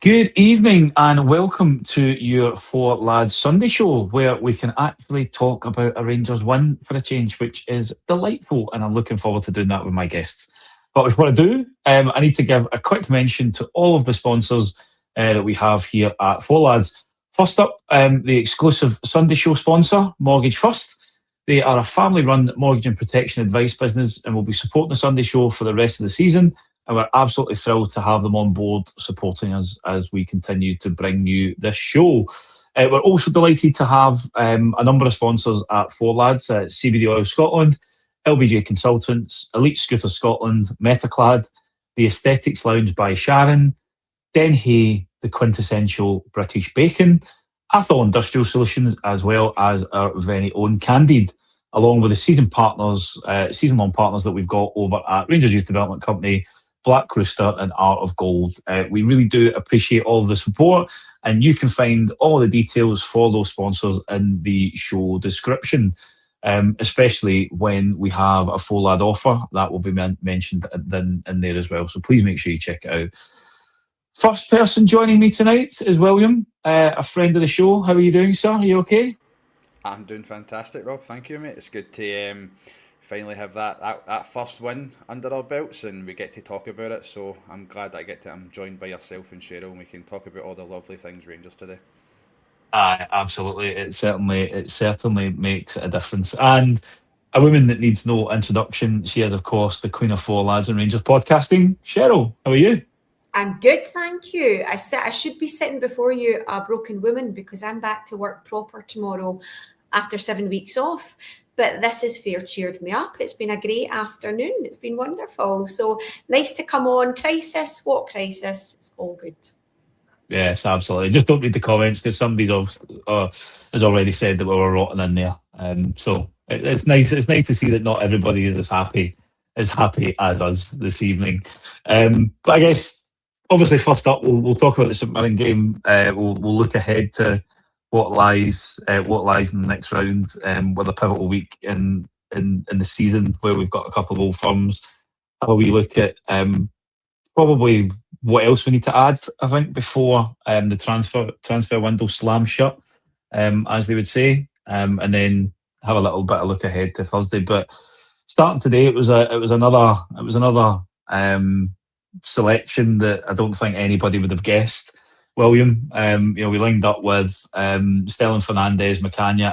Good evening and welcome to your Four Lads Sunday show, where we can actually talk about a Rangers win for a change, which is delightful, and I'm looking forward to doing that with my guests. But before I do, I need to give a quick mention to all of the sponsors that we have here at Four Lads. First up, the exclusive Sunday show sponsor, Mortgage First. They are a family-run mortgage and protection advice business and will be supporting the Sunday show for the rest of the season, and we're absolutely thrilled to have them on board supporting us as we continue to bring you this show. We're also delighted to have a number of sponsors at Four Lads: CBD Oil Scotland, LBJ Consultants, Elite Scooter Scotland, Metaclad, the Aesthetics Lounge by Sharon, Denhay, the quintessential British bacon, Athol Industrial Solutions, as well as our very own Candid, along with the season-long partners that we've got over at Rangers Youth Development Company, Black Rooster and Art of Gold. We really do appreciate all of the support, and you can find all the details for those sponsors in the show description, especially when we have a full lad offer that will be mentioned in there as well. So please make sure you check it out. First person joining me tonight is William, a friend of the show. How are you doing, sir? Are you okay? I'm doing fantastic, Rob. Thank you, mate. It's good to finally have that first win under our belts, and we get to talk about it. So I'm glad that I'm joined by yourself and Sheryl, and we can talk about all the lovely things Rangers today. Aye, absolutely. It certainly makes a difference. And a woman that needs no introduction, she is, of course, the Queen of Four Lads and Rangers podcasting. Cheryl, how are you? I'm good, thank you. I should be sitting before you a broken woman because I'm back to work proper tomorrow after 7 weeks off. But this has fair cheered me up. It's been a great afternoon. It's been wonderful. So nice to come on. Crisis, what crisis? It's all good. Yes, absolutely. Just don't read the comments because has already said that we were rotten in there. It's nice. It's nice to see that not everybody is as happy as us this evening. But I guess obviously first up we'll talk about the St Mirren game. We'll look ahead to what lies in the next round, with a pivotal week in the season where we've got a couple of old firms. Have a wee look at probably what else we need to add, I think, before the transfer window slams shut, as they would say, and then have a little bit of look ahead to Thursday. But starting today, it was another selection that I don't think anybody would have guessed. William, we lined up with Stellan Fernandez, Macania,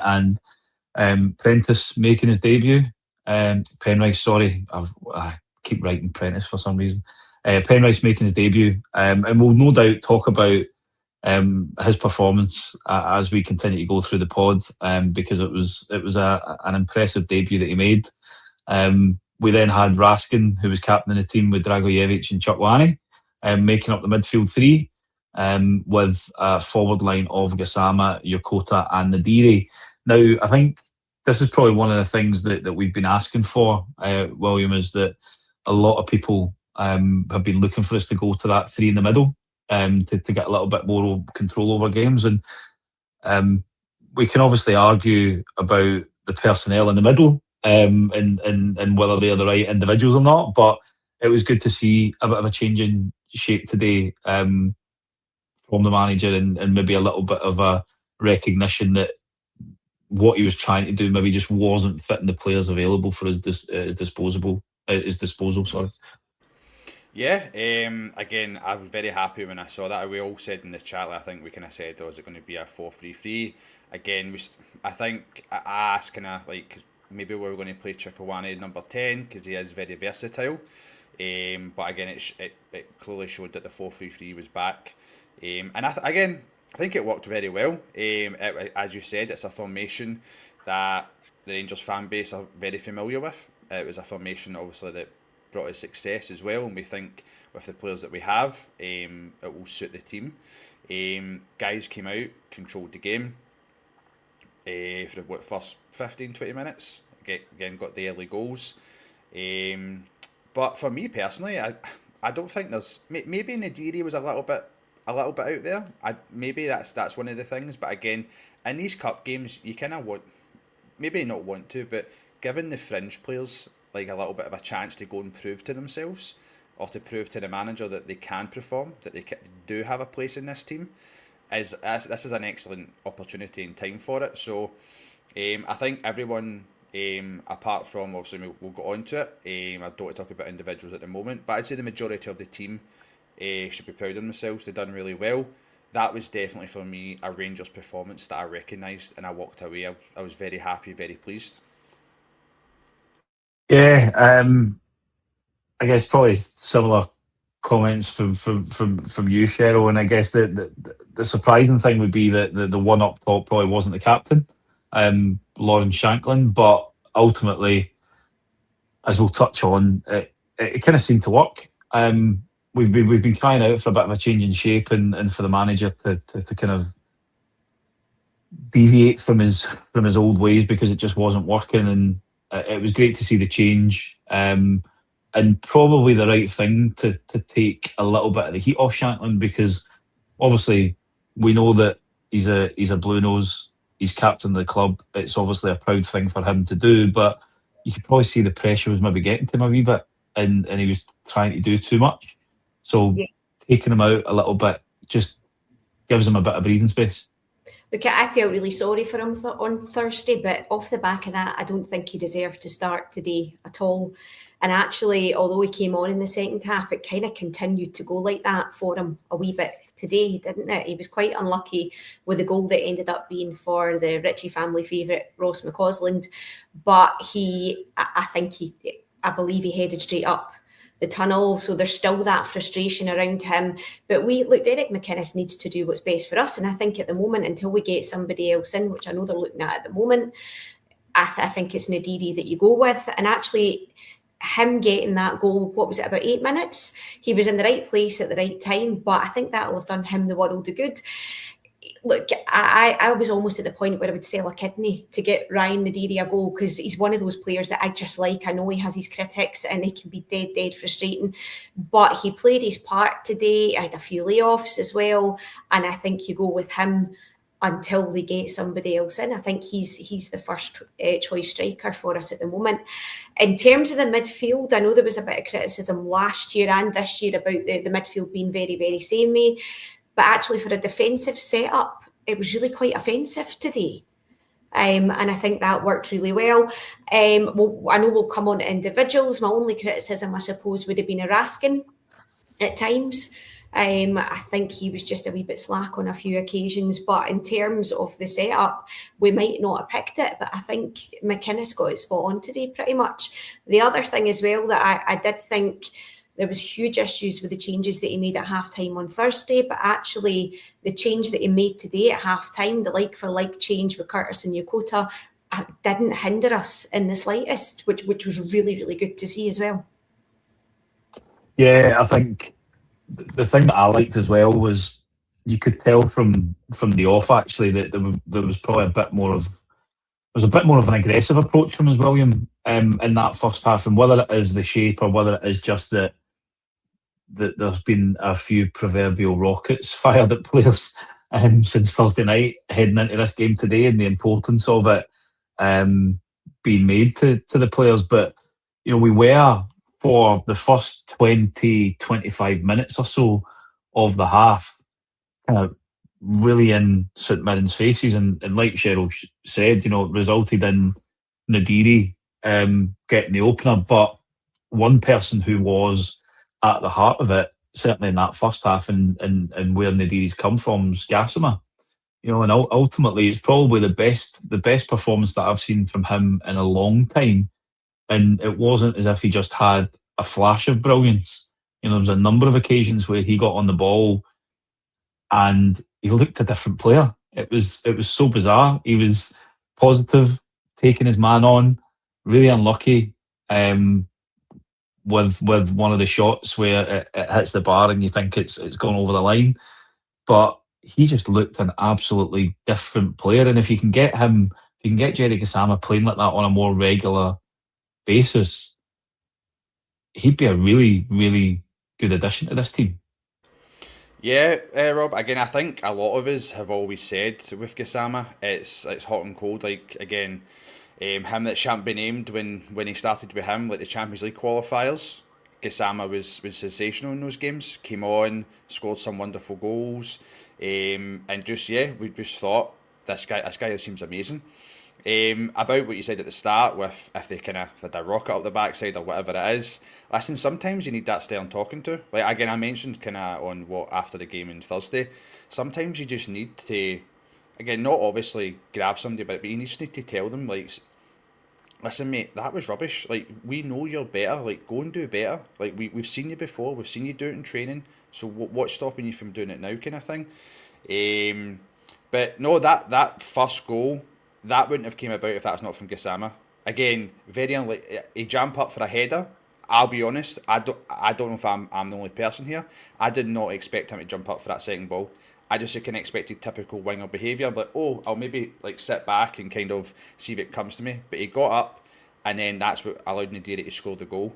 and Prentice making his debut. Penrice, sorry, I keep writing Prentice for some reason. Penrice making his debut, and we'll no doubt talk about his performance as we continue to go through the pod, because it was an impressive debut that he made. We then had Raskin, who was captain of the team with Dragojevic and Chukwani, making up the midfield three, with a forward line of Gassama, Yokota, and Nadiri. Now, I think this is probably one of the things that we've been asking for, William, is that a lot of people have been looking for us to go to that three in the middle, to get a little bit more control over games. And we can obviously argue about the personnel in the middle, and whether they are the right individuals or not. But it was good to see a bit of a change in shape today, from the manager, and maybe a little bit of a recognition that what he was trying to do maybe just wasn't fitting the players available for his disposal. Sorry. Yeah, again, I was very happy when I saw that. We all said in the chat, I think we kind of said, oh, is it going to be a 4-3-3? Again, I think I asked kind of like, 'cause maybe we were going to play Chikawane number 10 because he is very versatile. But again, it clearly showed that the 4-3-3 was back. And again, I think it worked very well. As you said, it's a formation that the Rangers fan base are very familiar with. It was a formation, obviously, that brought us success as well, and we think with the players that we have, it will suit the team. Guys came out, controlled the game for the first 15-20 minutes. Again, got the early goals. But for me personally, I don't think maybe Nadiri was a little bit out there. Maybe that's one of the things. But again, in these cup games, you kind of maybe not want to, but giving the fringe players like a little bit of a chance to go and prove to themselves. or to prove to the manager that they can perform, that they do have a place in this team, this is an excellent opportunity and time for it. So I think everyone, apart from, obviously we'll go on to it, I don't want to talk about individuals at the moment, but I'd say the majority of the team should be proud of themselves. They've done really well. That was definitely for me a Rangers performance that I recognised, and I walked away. I was very happy, very pleased. Yeah, I guess probably similar comments from you, Cheryl, and I guess the surprising thing would be that the one up top probably wasn't the captain, Lauren Shanklin, but ultimately, as we'll touch on, it kind of seemed to work. We've been crying out for a bit of a change in shape and for the manager to kind of deviate from his old ways because it just wasn't working, and it was great to see the change. And probably the right thing to take a little bit of the heat off Shanklin, because obviously we know that he's a blue nose, he's captain of the club. It's obviously a proud thing for him to do, but you could probably see the pressure was maybe getting to him a wee bit, and he was trying to do too much. So taking him out a little bit just gives him a bit of breathing space. Look, I felt really sorry for him on Thursday, but off the back of that, I don't think he deserved to start today at all. And actually, although he came on in the second half, it kind of continued to go like that for him a wee bit today, didn't it? He was quite unlucky with the goal that ended up being for the Ritchie family favourite, Ross McCausland. But I believe he headed straight up the tunnel, so there's still that frustration around him. But Derek McInnes needs to do what's best for us, and I think at the moment, until we get somebody else in, which I know they're looking at the moment, I think it's Nadiri that you go with. And actually, him getting that goal, what was it, about 8 minutes? He was in the right place at the right time, but I think that'll have done him the world of good. Look, I was almost at the point where I would sell a kidney to get Ryan Nadiri a goal, because he's one of those players that I just like. I know he has his critics and he can be dead frustrating, but he played his part today. I had a few layoffs as well, and I think you go with him until they get somebody else in. I think he's the first choice striker for us at the moment. In terms of the midfield, I know there was a bit of criticism last year and this year about the midfield being very, very samey. But actually, for a defensive setup, it was really quite offensive today. And I think that worked really well. I know we'll come on to individuals. My only criticism, I suppose, would have been Eraskin at times. I think he was just a wee bit slack on a few occasions. But in terms of the setup, we might not have picked it, but I think McInnes got it spot on today pretty much. The other thing as well that I did think, there was huge issues with the changes that he made at halftime on Thursday, but actually the change that he made today at halftime, the like-for-like change with Curtis and Yokota, didn't hinder us in the slightest, which was really, really good to see as well. Yeah, I think the thing that I liked as well was you could tell from the off actually that there was probably a bit more of an aggressive approach from William in that first half, and whether it is the shape or whether it is just that there's been a few proverbial rockets fired at players since Thursday night heading into this game today, and the importance of it being made to the players. But we were, for the first 20-25 minutes or so of the half, kind of really in St Mirren's faces, and like Cheryl said, it resulted in Nadiri getting the opener. But one person who was at the heart of it, certainly in that first half, and where Nadiri's come from, is Gassama. And ultimately it's probably the best performance that I've seen from him in a long time. And it wasn't as if he just had a flash of brilliance. There was a number of occasions where he got on the ball and he looked a different player. It was so bizarre. He was positive, taking his man on, really unlucky with one of the shots where it hits the bar and you think it's gone over the line. But he just looked an absolutely different player. And if you can get Jerry Gassama playing like that on a more regular basis, he'd be a really, really good addition to this team. Yeah, Rob, again, I think a lot of us have always said with Gassama, it's hot and cold. Like, again, him that shan't be named when he started with him, like the Champions League qualifiers. Gassama was sensational in those games. Came on, scored some wonderful goals, and just we just thought this guy seems amazing. About what you said at the start with if they had a rocket up the backside or whatever it is. Listen, sometimes you need that stern talking to. Like again, I mentioned on what after the game on Thursday. Sometimes you just need to, again, not obviously grab somebody, but you just need to tell them like, listen, mate, that was rubbish. Like we know you're better. Like go and do better. Like we've seen you before. We've seen you do it in training. So what's stopping you from doing it now, kind of thing. But no, that first goal. That wouldn't have came about if that's not from Gassama. Again, very unlikely. He jump up for a header. I'll be honest. I don't know if I'm the only person here. I did not expect him to jump up for that second ball. I just kind of expected typical winger behaviour. Like, oh, I'll maybe like sit back and kind of see if it comes to me. But he got up, and then that's what allowed Nadiri to score the goal.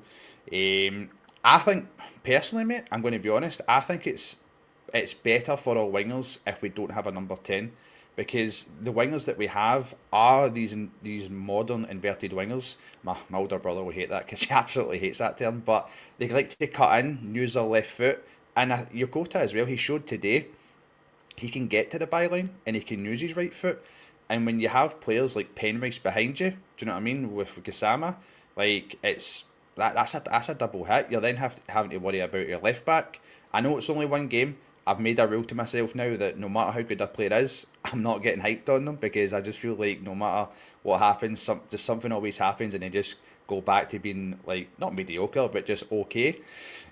I think personally, mate, I'm going to be honest. I think it's better for our wingers if we don't have a number 10. Because the wingers that we have are these modern inverted wingers. My older brother will hate that because he absolutely hates that term. But they like to cut in, use their left foot. And Yokota as well, he showed today he can get to the byline and he can use his right foot. And when you have players like Penrice behind you, do you know what I mean, with Gassama, like that's a double hit. You're then having to worry about your left back. I know it's only one game. I've made a rule to myself now that no matter how good a player is, I'm not getting hyped on them because I just feel like no matter what happens, just something always happens and they just go back to being like not mediocre but just okay.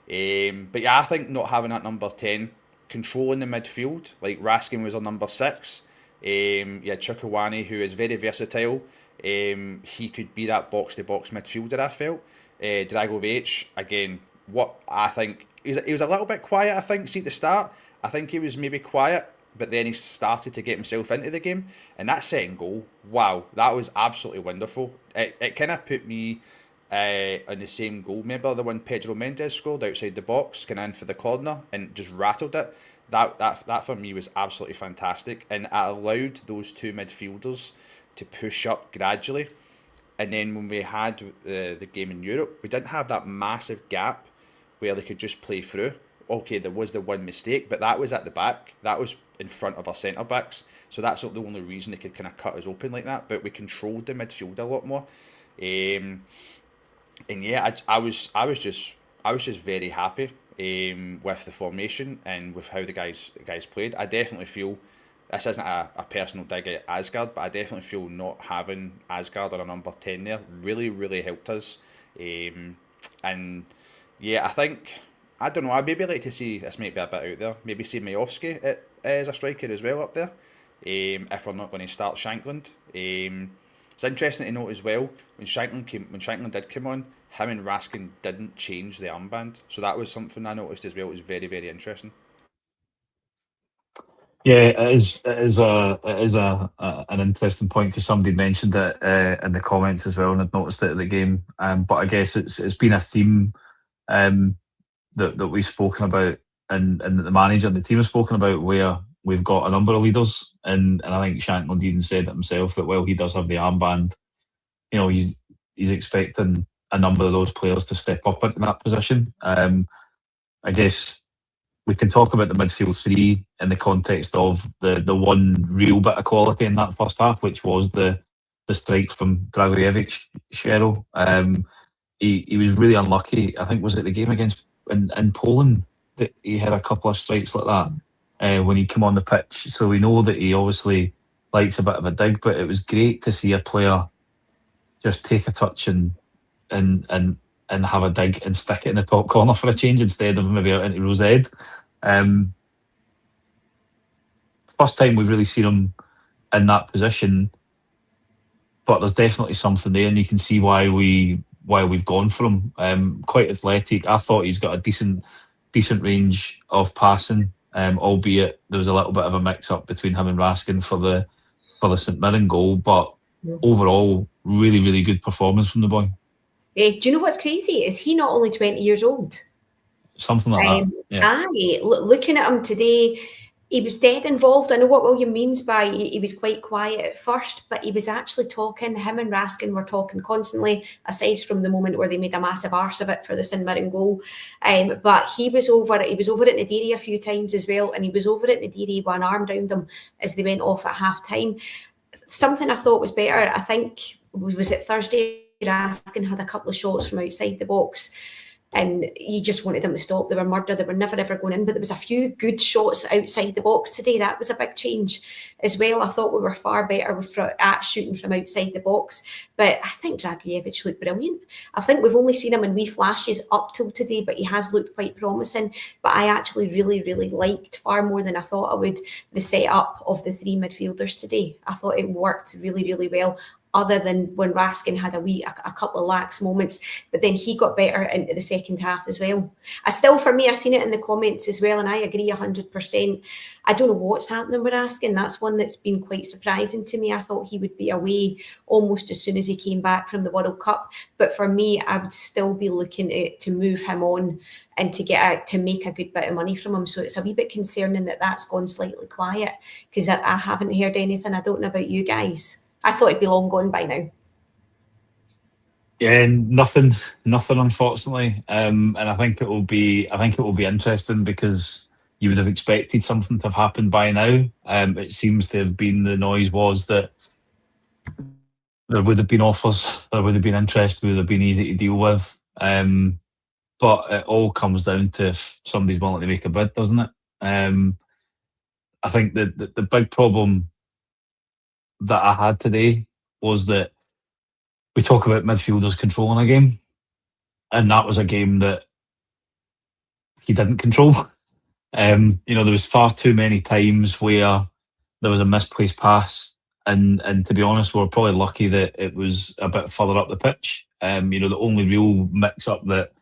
But yeah, I think not having that number 10, controlling the midfield, like Raskin was our number 6. Chukwueze, who is very versatile. He could be that box to box midfielder. I felt Dragovic again. What I think he was a little bit quiet. I think see at the start. I think he was maybe quiet, but then he started to get himself into the game. And that second goal, wow, that was absolutely wonderful. It kind of put me on the same goal. Remember the one Pedro Mendes scored outside the box, kind of in for the corner and just rattled it. That for me was absolutely fantastic, and it allowed those two midfielders to push up gradually. And then when we had the game in Europe, we didn't have that massive gap where they could just play through. Okay, there was the one mistake, but that was at the back. That was in front of our centre-backs. So that's not the only reason they could kind of cut us open like that. But we controlled the midfield a lot more. And yeah, I was just very happy with the formation and with how the guys played. I definitely feel, this isn't a personal dig at Asgard, but I definitely feel not having Asgard or a number 10 there really, really helped us. And yeah, I think, I don't know, I'd maybe like to see, this might be a bit out there, maybe see Majowski as a striker as well up there, if we're not going to start Shankland. It's interesting to note as well, when Shankland did come on, him and Raskin didn't change the armband. So that was something I noticed as well. It was very, very interesting. Yeah, it is an interesting point because somebody mentioned it in the comments as well, and I'd noticed it at the game. But I guess it's been a theme that we've spoken about, and that the manager and the team have spoken about, where we've got a number of leaders, and I think Shankland even said it himself that while he does have the armband, you know, he's expecting a number of those players to step up into that position. I guess we can talk about the midfield three in the context of the one real bit of quality in that first half, which was the strike from Dragojevic, Sheryl. He was really unlucky. I think was it the game against in Poland that he had a couple of strikes like that when he came on the pitch. So we know that he obviously likes a bit of a dig, but it was great to see a player just take a touch and have a dig and stick it in the top corner for a change instead of maybe out into Rose Ed. First time we've really seen him in that position, but there's definitely something there, and you can see why we've gone for him. Quite athletic. I thought he's got a decent range of passing, albeit there was a little bit of a mix up between him and Raskin for the St Mirren goal, but overall, really, really good performance from the boy. Do you know what's crazy? Is he not only 20 years old? Something like that. Yeah. Looking at him today, He was dead involved. I know what William means by he was quite quiet at first, but he was actually talking. Him and Raskin were talking constantly, aside from the moment where they made a massive arse of it for the St Mirren goal. But he was over at Nadiri a few times as well, and he was over at Nadiri with an arm round them as they went off at half time. Something I thought was better, I think, was it Thursday, Raskin had a couple of shots from outside the box, and you just wanted them to stop. They were murder. They were never ever going in. But there was a few good shots outside the box today. That was a big change as well. I thought we were far better at shooting from outside the box. But I think Dragicevic looked brilliant. I think we've only seen him in wee flashes up till today, but he has looked quite promising. But I actually really, really liked, far more than I thought I would, the setup of the three midfielders today. I thought it worked really, really well, other than when Raskin had a couple of lax moments, but then he got better into the second half as well. For me, I've seen it in the comments as well, and I agree 100%. I don't know what's happening with Raskin. That's one that's been quite surprising to me. I thought he would be away almost as soon as he came back from the World Cup, but for me, I would still be looking to move him on and to make a good bit of money from him. So it's a wee bit concerning that that's gone slightly quiet, because I haven't heard anything. I don't know about you guys. I thought it'd be long gone by now. Yeah, nothing, unfortunately. And I think it will be interesting, because you would have expected something to have happened by now. It seems to have been, the noise was that there would have been offers, there would have been interest, would have been easy to deal with. But it all comes down to if somebody's willing to make a bid, doesn't it? I think that the big problem that I had today was that we talk about midfielders controlling a game, and that was a game that he didn't control. There was far too many times where there was a misplaced pass, and to be honest, we were probably lucky that it was a bit further up the pitch. The only real mix-up that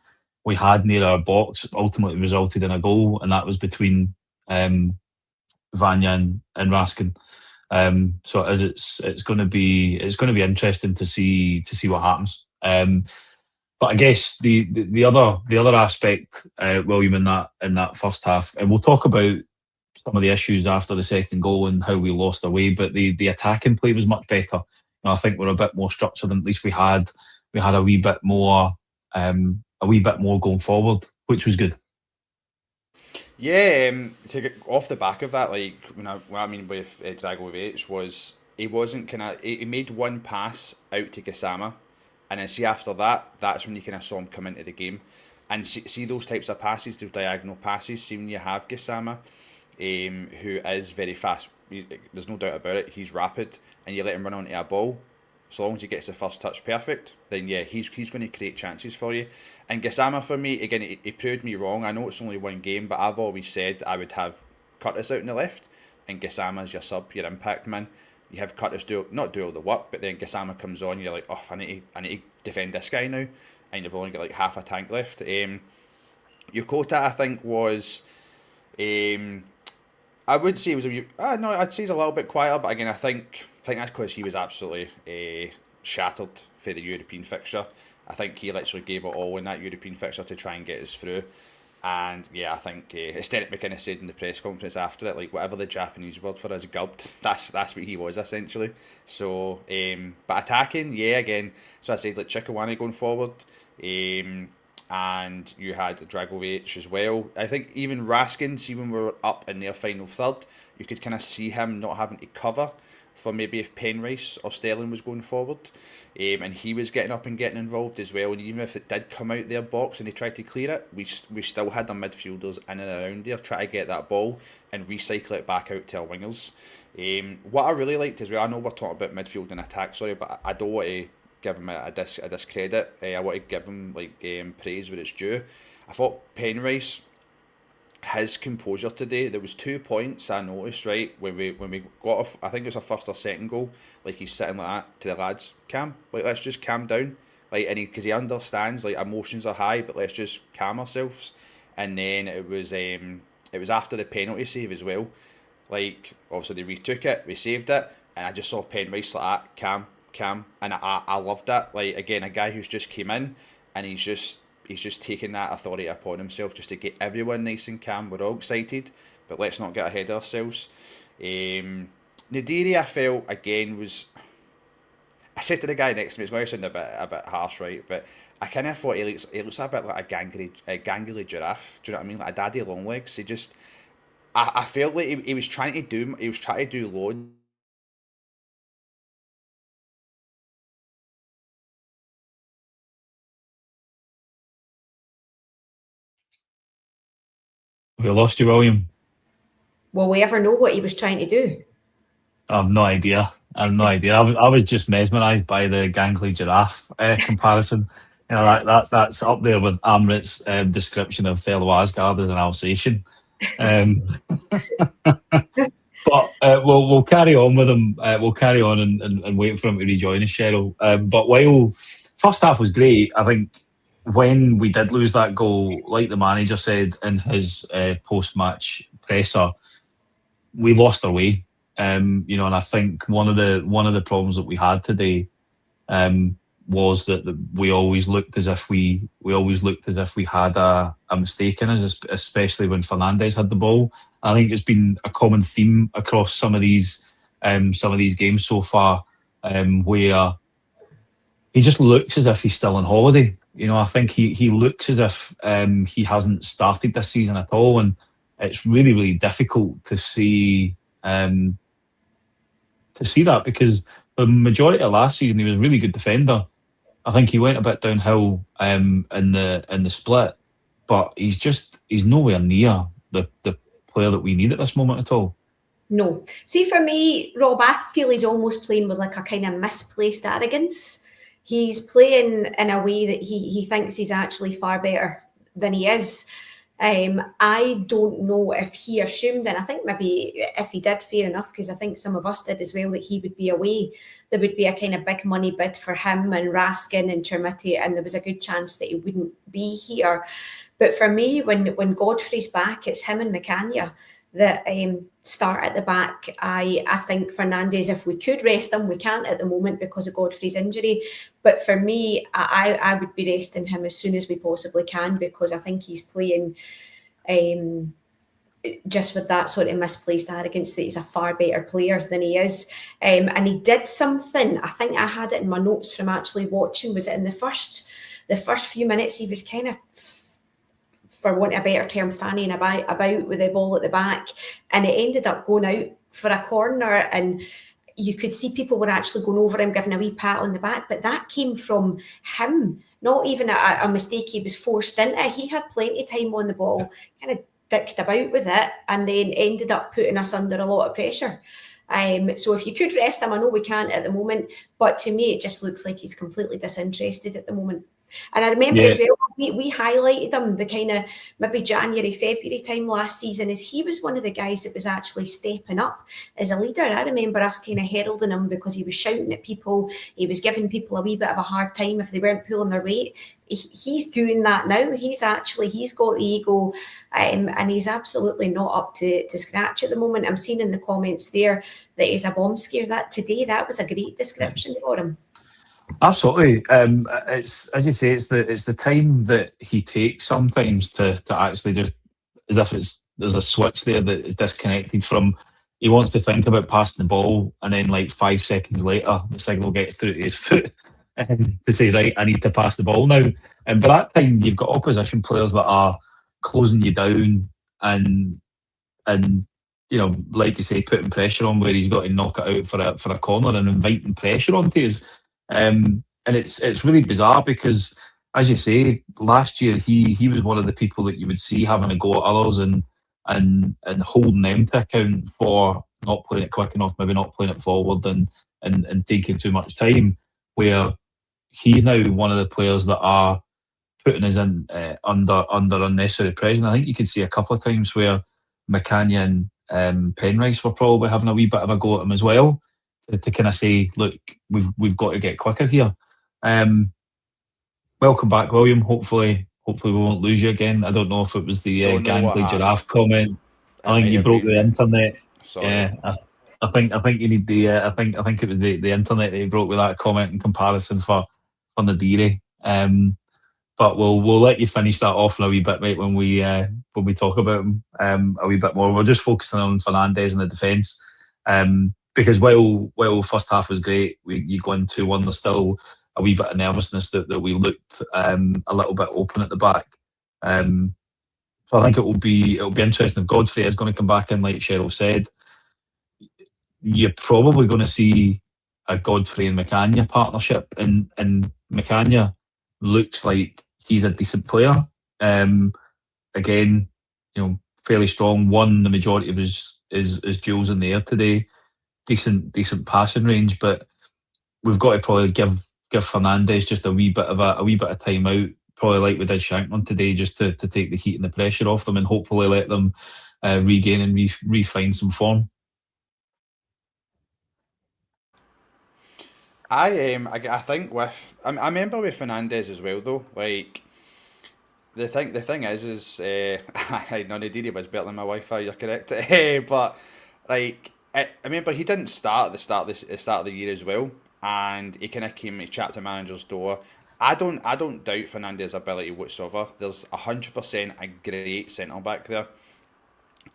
we had near our box ultimately resulted in a goal, and that was between Vanya and Raskin. So it's going to be interesting to see what happens. But I guess the other aspect, William, in that first half, and we'll talk about some of the issues after the second goal and how we lost away. But the attacking play was much better. I think we're a bit more structured, and at least we had a wee bit more going forward, which was good. Yeah, to get off the back of that, like what I mean with Dragovic was he made one pass out to Gassama, and then see after that's when you kind of saw him come into the game, and see those types of passes, those diagonal passes. See when you have Gassama, who is very fast. There's no doubt about it. He's rapid, and you let him run onto a ball. So long as he gets the first touch perfect, then yeah, he's going to create chances for you. And Gassama, for me, again, he proved me wrong. I know it's only one game, but I've always said I would have Curtis out in the left, and Gassama as your sub, your impact man. You have Curtis not do all the work, but then Gassama comes on, you're like, oh, I need to defend this guy now, and you've only got like half a tank left. Yokota, I think, was, I would say it was no, I'd say he's a little bit quieter, but again, I think that's because he was absolutely shattered for the European fixture. I think he literally gave it all in that European fixture to try and get us through. And yeah, I think as Derek McInnes said in the press conference after it, like whatever the Japanese word for us, gubbed, that's what he was essentially. So, but attacking, yeah, again, so I said like Chikawane going forward, and you had Dragovic as well. I think even Raskin, see when we were up in their final third, you could kind of see him not having to cover for maybe if Penrice or Sterling was going forward, and he was getting up and getting involved as well. And even if it did come out their box and they tried to clear it, we still had our midfielders in and around there try to get that ball and recycle it back out to our wingers. What I really liked as well, I know we're talking about midfield and attack, sorry, but I don't want to give him a discredit. I want to give him praise where it's due. I thought Penrice, his composure today, there was 2 points I noticed, right, when we got off, I think it was our first or second goal, like he's sitting like that to the lads, calm, like let's just calm down, like, and because he understands like emotions are high, but let's just calm ourselves. And then it was after the penalty save as well, like obviously they retook it, we saved it, and I just saw Penrice like that, calm, and I loved that. Like again, a guy who's just came in and he's just taking that authority upon himself just to get everyone nice and calm. We're all excited, but let's not get ahead of ourselves. Nadiri, I felt, again, was... I said to the guy next to me, it's going to sound a bit harsh, right? But I kind of thought he looks a bit like a gangly giraffe. Do you know what I mean? Like a daddy long legs. He just... I felt like he was trying to do loads. We lost you, William. Will we ever know what he was trying to do? I have no idea. I was just mesmerised by the gangly giraffe comparison. You know, that's up there with Amrit's description of fellow Asgard as an Alsatian. But we'll carry on with him. We'll carry on and wait for him to rejoin us, Cheryl. But while first half was great, I think when we did lose that goal, like the manager said in his post-match presser, we lost our way. And I think one of the problems that we had today was that we always looked as if we had a mistake in us, especially when Fernandes had the ball. I think it's been a common theme across some of these games so far, where he just looks as if he's still on holiday. I think he looks as if he hasn't started this season at all, and it's really, really difficult to see that, because the majority of last season he was a really good defender. I think he went a bit downhill in the split, but he's nowhere near the player that we need at this moment at all. No. See, for me, Rob, I feel he's almost playing with like a kind of misplaced arrogance. He's playing in a way that he thinks he's actually far better than he is. I don't know if he assumed, and I think maybe if he did, fair enough, because I think some of us did as well, that he would be away. There would be a kind of big money bid for him and Raskin and Chermiti, and there was a good chance that he wouldn't be here. But for me, when Godfrey's back, it's him and McCania that start at the back. I think Fernandes, if we could rest him, we can't at the moment because of Godfrey's injury. But for me, I would be resting him as soon as we possibly can, because I think he's playing just with that sort of misplaced arrogance that he's a far better player than he is. And he did something, I think I had it in my notes from actually watching, was it in the first few minutes, he was kind of, for want of a better term, fanning about with the ball at the back, and it ended up going out for a corner, and you could see people were actually going over him, giving a wee pat on the back, but that came from him, not even a mistake he was forced into. He had plenty of time on the ball, kind of dicked about with it, and then ended up putting us under a lot of pressure. So if you could rest him, I know we can't at the moment, but to me it just looks like he's completely disinterested at the moment. And I remember as well, we highlighted him the kind of maybe January, February time last season, as he was one of the guys that was actually stepping up as a leader. I remember us kind of heralding him because he was shouting at people. He was giving people a wee bit of a hard time if they weren't pulling their weight. He's doing that now. He's got the ego, and he's absolutely not up to scratch at the moment. I'm seeing in the comments there that he's a bomb scare. That was a great description for him. Absolutely. It's, as you say, it's the time that he takes sometimes to actually just, as if there's a switch there that is disconnected from. He wants to think about passing the ball, and then like 5 seconds later the signal gets through to his foot to say, right, I need to pass the ball now. And by that time you've got opposition players that are closing you down and like you say, putting pressure on where he's got to knock it out for a corner and inviting pressure onto us. And it's really bizarre because, as you say, last year he was one of the people that you would see having a go at others and holding them to account for not playing it quick enough, maybe not playing it forward and taking too much time, where he's now one of the players that are putting us in under unnecessary pressure. And I think you could see a couple of times where McCann and Penrice were probably having a wee bit of a go at him as well, to kind of say, look, we've got to get quicker here. Welcome back, William. Hopefully we won't lose you again. I don't know if it was the gangly giraffe comment. I think you broke the internet. Sorry. Yeah, I think you need the. I think it was the internet that you broke with that comment in comparison for Nadiri. but we'll let you finish that off in a wee bit, mate, when we talk about him a wee bit more. We're just focusing on Fernandes in the defence, because while first half was great, you go into 2-1. There's still a wee bit of nervousness that we looked a little bit open at the back. So I think it'll be interesting if Godfrey is going to come back in, like Sheryl said. You're probably going to see a Godfrey and McCann partnership, and McCann looks like he's a decent player. Again, fairly strong. Won the majority of his duels in the air today. Decent passing range, but we've got to probably give Fernandes just a wee bit of time out. Probably like we did Shankland today, just to take the heat and the pressure off them, and hopefully let them regain and refine some form. I think I remember with Fernandes as well though. Like the thing is none of Didi was better than my Wi-Fi. You're correct, but like I remember he didn't start at the start of the year as well, and he kind of came to chapter manager's door. I don't doubt Fernandes' ability whatsoever. There's 100% a great centre back there.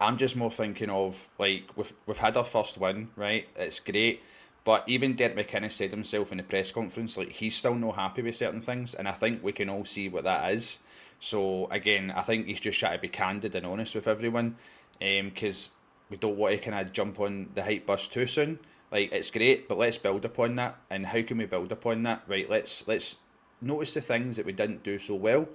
I'm just more thinking of, like, we've had our first win, right? It's great. But even Derek McInnes said himself in the press conference, like, he's still not happy with certain things, and I think we can all see what that is. So again, I think he's just trying to be candid and honest with everyone, because we don't want to kind of jump on the hype bus too soon. Like, it's great, but let's build upon that. And how can we build upon that? Right, let's notice the things that we didn't do so well,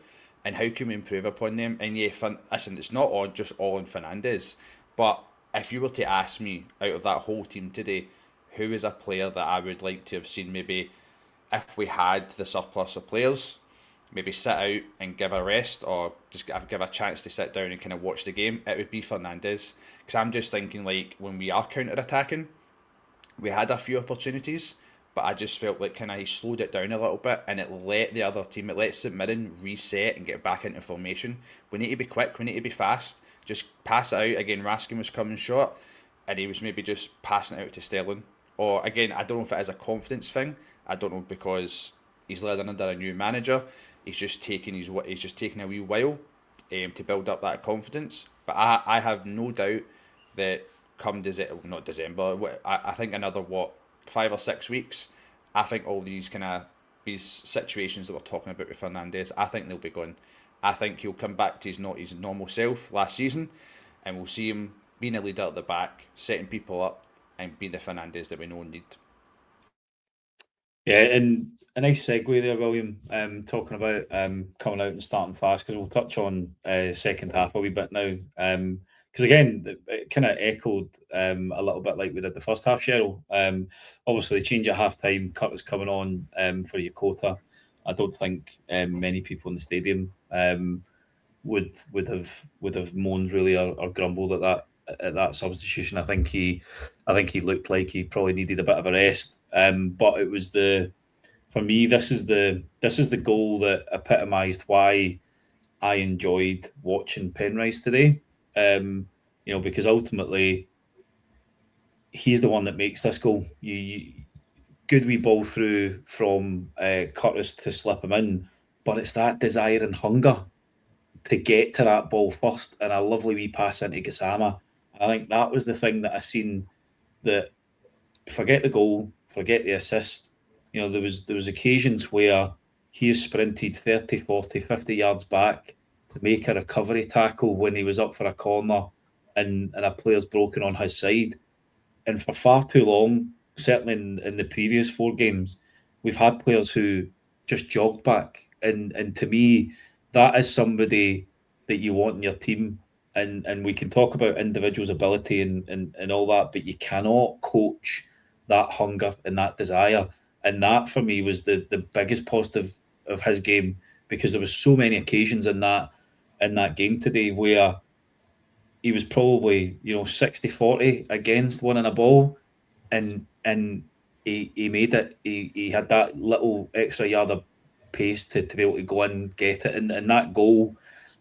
and how can we improve upon them. And yeah, listen, it's not just all on Fernandes, but if you were to ask me, out of that whole team today, who is a player that I would like to have seen, maybe if we had the surplus of players, maybe sit out and give a rest, or just give a chance to sit down and kind of watch the game, it would be Fernandes. Because I'm just thinking, like, when we are counter-attacking, we had a few opportunities, but I just felt like kind of he slowed it down a little bit, and it let the other team, it let St Mirren reset and get back into formation. We need to be quick, we need to be fast, just pass it out. Again, Raskin was coming short, and he was maybe just passing it out to Sterling. Or again, I don't know if it is a confidence thing. I don't know, because he's led under a new manager. He's just taking a wee while to build up that confidence. But I have no doubt that come not December, I think another 5 or 6 weeks, I think all these situations that we're talking about with Fernandes, I think they'll be gone. I think he'll come back to his normal self last season, and we'll see him being a leader at the back, setting people up, and being the Fernandes that we know and need. Yeah, and a nice segue there, William, talking about coming out and starting fast, because we'll touch on second half a wee bit now. Because again, it kind of echoed a little bit like we did the first half, Sheryl. Obviously, the change at half time, Cust coming on for Yokota. I don't think many people in the stadium would have moaned really or grumbled at that substitution. I think he looked like he probably needed a bit of a rest. But it was for me, this is the goal that epitomised why I enjoyed watching Penrice today. Because ultimately he's the one that makes this goal. Good wee ball through from Curtis to slip him in, but it's that desire and hunger to get to that ball first, and a lovely wee pass into Gassama. I think that was the thing that I seen, that forget the goal, forget the assist. There was occasions where he has sprinted 30, 40, 50 yards back to make a recovery tackle when he was up for a corner and a player's broken on his side. And for far too long, certainly in the previous 4 games, we've had players who just jogged back. And to me, that is somebody that you want in your team. And we can talk about individuals' ability and all that, but you cannot coach that hunger and that desire. And that, for me, was the biggest positive of his game, because there was so many occasions in that game today where he was probably 60-40 against winning a ball, and he made it. He had that little extra yard of pace to be able to go in, get it, and that goal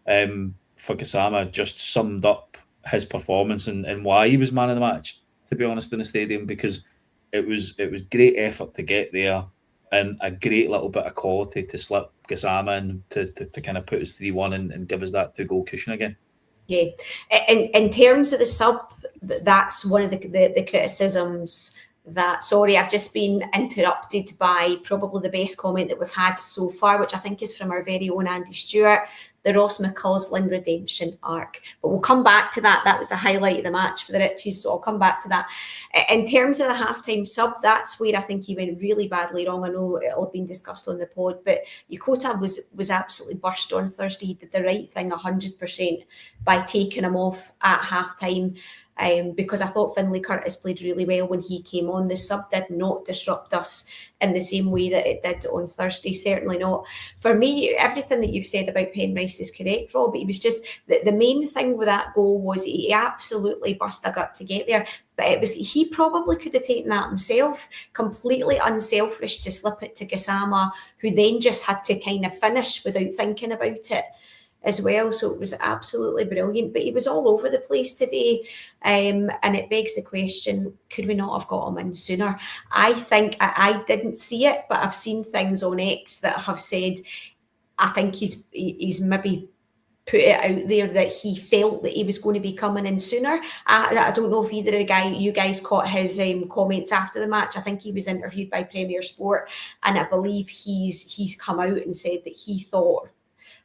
for Gassama just summed up his performance and why he was man of the match, to be honest, in the stadium, because it was great effort to get there. and a great little bit of quality to slip Gassama in to kind of put us 3-1 and give us that 2-goal cushion again. Yeah, in terms of the sub, that's one of the criticisms. That, sorry, I've just been interrupted by probably the best comment that we've had so far, which I think is from our very own Andy Stewart, the Ross McCausland redemption arc. But we'll come back to that. That was the highlight of the match for the Richies, so I'll come back to that. In terms of the halftime sub, that's where I think he went really badly wrong. I know it'll have been discussed on the pod, but Yokota was absolutely burst on Thursday. He did the right thing 100% by taking him off at halftime. Because I thought Finlay Curtis played really well when he came on. The sub did not disrupt us in the same way that it did on Thursday, certainly not. For me, everything that you've said about Penrice is correct, Rob. It was just the main thing with that goal was he absolutely bust a gut to get there. But it was, he probably could have taken that himself, completely unselfish to slip it to Gassama, who then just had to kind of finish without thinking about it as well. So it was absolutely brilliant, but he was all over the place today, and it begs the question, could we not have got him in sooner? I think I didn't see it, but I've seen things on X that have said I think he's maybe put it out there that he felt that he was going to be coming in sooner. I don't know if either of you guys caught his comments after the match. I think he was interviewed by Premier Sport, and I believe he's come out and said that he thought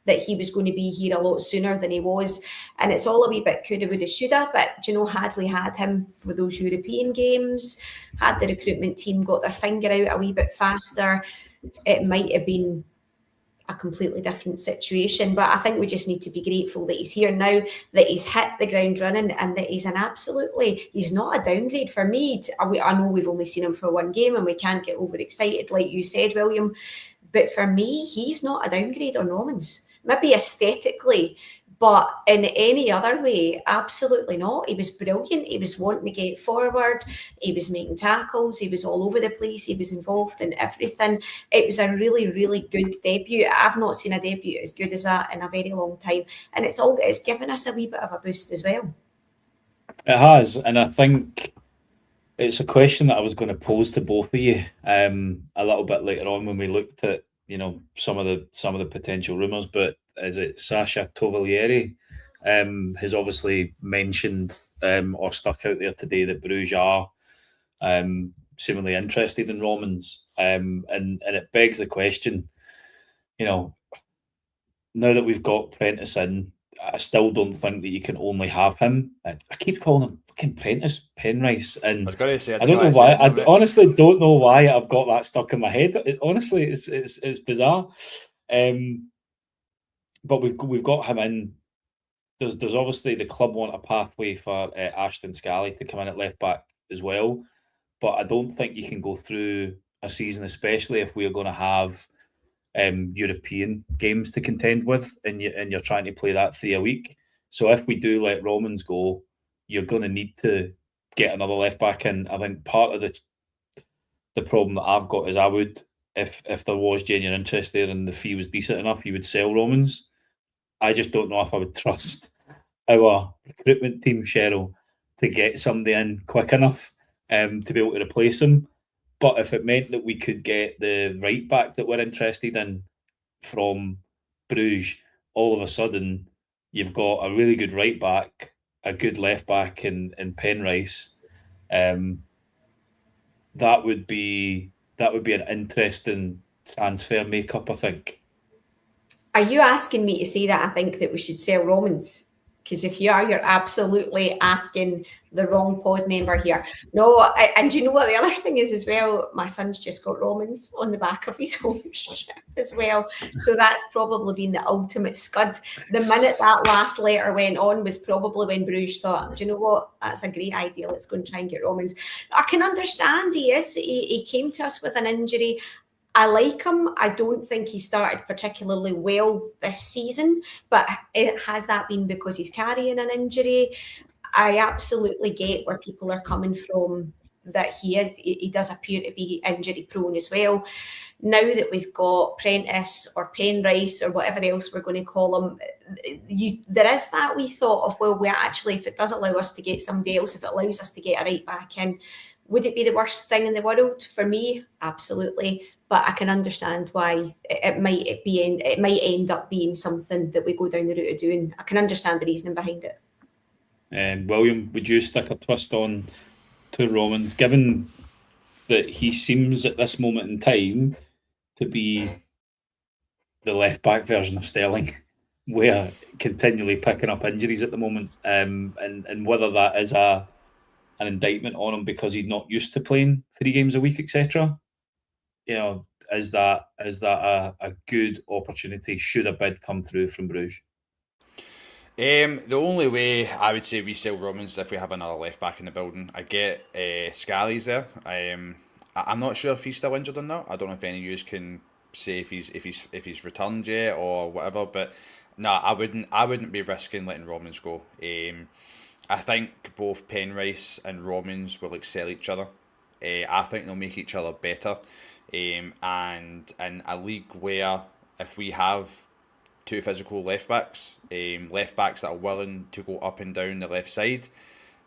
that he was going to be here a lot sooner than he was. And it's all a wee bit coulda, woulda, shoulda. But, you know, had we had him for those European games, had the recruitment team got their finger out a wee bit faster, it might have been a completely different situation. But I think we just need to be grateful that he's here now, that he's hit the ground running, and that he's he's not a downgrade for me. I know we've only seen him for one game and we can't get overexcited, like you said, William. But for me, he's not a downgrade on Romans. Maybe aesthetically, but in any other way, absolutely not. He was brilliant. He was wanting to get forward. He was making tackles. He was all over the place. He was involved in everything. It was a really, really good debut. I've not seen a debut as good as that in a very long time. And it's given us a wee bit of a boost as well. It has. And I think it's a question that I was going to pose to both of you a little bit later on when we looked at, you know, some of the potential rumours. But is it Sasha Tovaglieri has obviously mentioned or stuck out there today that Bruges are seemingly interested in Romans, and it begs the question, you know, now that we've got Prentice in, I still don't think that you can only have him. I keep calling him fucking Prentice Penrice, and I was going to say, I don't know why. I honestly don't know why I've got that stuck in my head. Honestly, it's bizarre. But we've got him in. There's obviously the club want a pathway for Ashton Scally to come in at left back as well, but I don't think you can go through a season, especially if we're going to have European games to contend with, and you're trying to play that 3 a week. So if we do let Romans go, you're going to need to get another left back in. I think part of the problem that I've got is I would, if there was genuine interest there and the fee was decent enough, you would sell Romans. I just don't know if I would trust our recruitment team, Sheryl, to get somebody in quick enough to be able to replace him. But if it meant that we could get the right back that we're interested in from Bruges, all of a sudden you've got a really good right back, a good left back in Penrice. That would be an interesting transfer makeup, I think. Are you asking me to say that I think that we should sell Romans? Because if you are, you're absolutely asking the wrong pod member here. No, and you know what the other thing is as well? My son's just got Romans on the back of his home strip as well. So that's probably been the ultimate scud. The minute that last letter went on was probably when Bruges thought, do you know what? That's a great idea. Let's go and try and get Romans. I can understand he came to us with an injury. I like him. I don't think he started particularly well this season, but has that been because he's carrying an injury? I absolutely get where people are coming from, that he does appear to be injury prone as well. Now that we've got Prentice or Penrice or whatever else we're going to call him, there is that we thought of, well, we actually, if it does allow us to get somebody else, if it allows us to get a right back in, Would it be the worst thing in the world for me? Absolutely, but I can understand why it might end up being something that we go down the route of doing. I can understand the reasoning behind it. And William, would you stick a twist on to Romans, given that he seems at this moment in time to be the left back version of Sterling, where continually picking up injuries at the moment, and whether that is an indictment on him because he's not used to playing 3 games a week, etc. You know, is that a good opportunity should a bid come through from Bruges? The only way I would say we sell Romans if we have another left back in the building. I get Scally's there. I'm not sure if he's still injured or not. I don't know if any of you can say if he's returned yet or whatever. But no, I wouldn't be risking letting Romans go. I think both Penrice and Romans will excel each other. I think they'll make each other better. And in a league where if we have 2 physical left backs that are willing to go up and down the left side,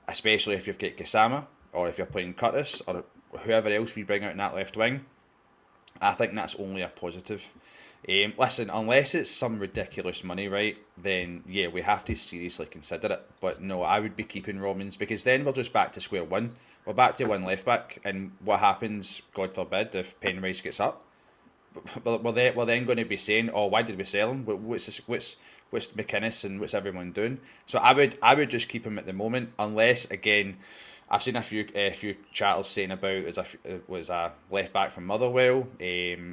especially if you've got Gassama or if you're playing Curtis or whoever else we bring out in that left wing, I think that's only a positive. Listen, unless it's some ridiculous money, right, then yeah, we have to seriously consider it. But no, I would be keeping Romans because then we're just back to square one. We're back to 1 left back, and what happens, God forbid, if Penrice gets up? We're then going to be saying, "Oh, why did we sell him? What's McInnes and what's everyone doing?" So I would just keep him at the moment, unless again, I've seen a few chatters saying about was a left back from Motherwell,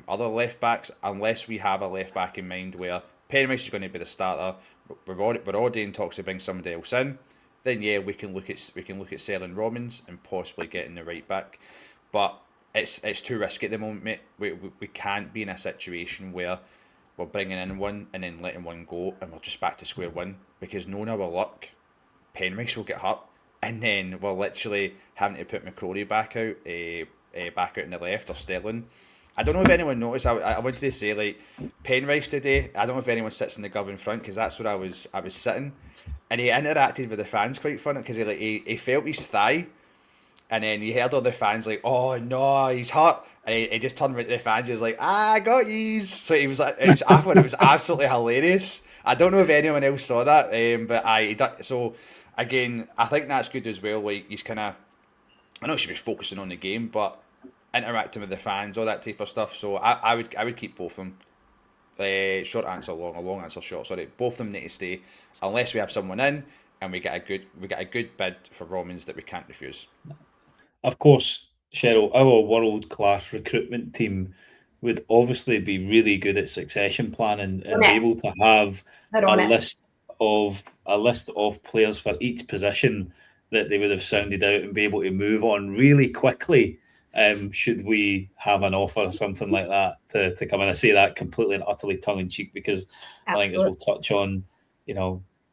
other left backs. Unless we have a left back in mind where Penrice is going to be the starter, we're already in talks to bring somebody else in. Then yeah, we can look at selling Romans and possibly getting the right back, but it's too risky at the moment, mate. We can't be in a situation where we're bringing in one and then letting one go and we're just back to square one, because knowing our luck, Penrice will get hurt and then we're literally having to put McCrory back out in the left, or Sterling. I don't know if anyone noticed. I wanted to say, like, Penrice today, I don't know if anyone sits in the gov in front, because that's where I was sitting, and he interacted with the fans quite funny because he felt his thigh. And then you heard all the fans like, "Oh no, he's hurt," and he just turned around to the fans. He was like, "I got yous." So he was like, I thought it was absolutely hilarious. I don't know if anyone else saw that, but so again, I think that's good as well. Like, he's kind of, I know he should be focusing on the game, but interacting with the fans, all that type of stuff. So I would keep both of them. Short answer long, or long answer short. Sorry, both of them need to stay unless we have someone in and we get a good bid for Romans that we can't refuse. Of course, Sheryl, our world-class recruitment team would obviously be really good at succession planning and be able to have a list of players for each position that they would have sounded out and be able to move on really quickly. Should we have an offer or something like that to come in? I say that completely and utterly tongue-in-cheek because I think, as we'll touch on,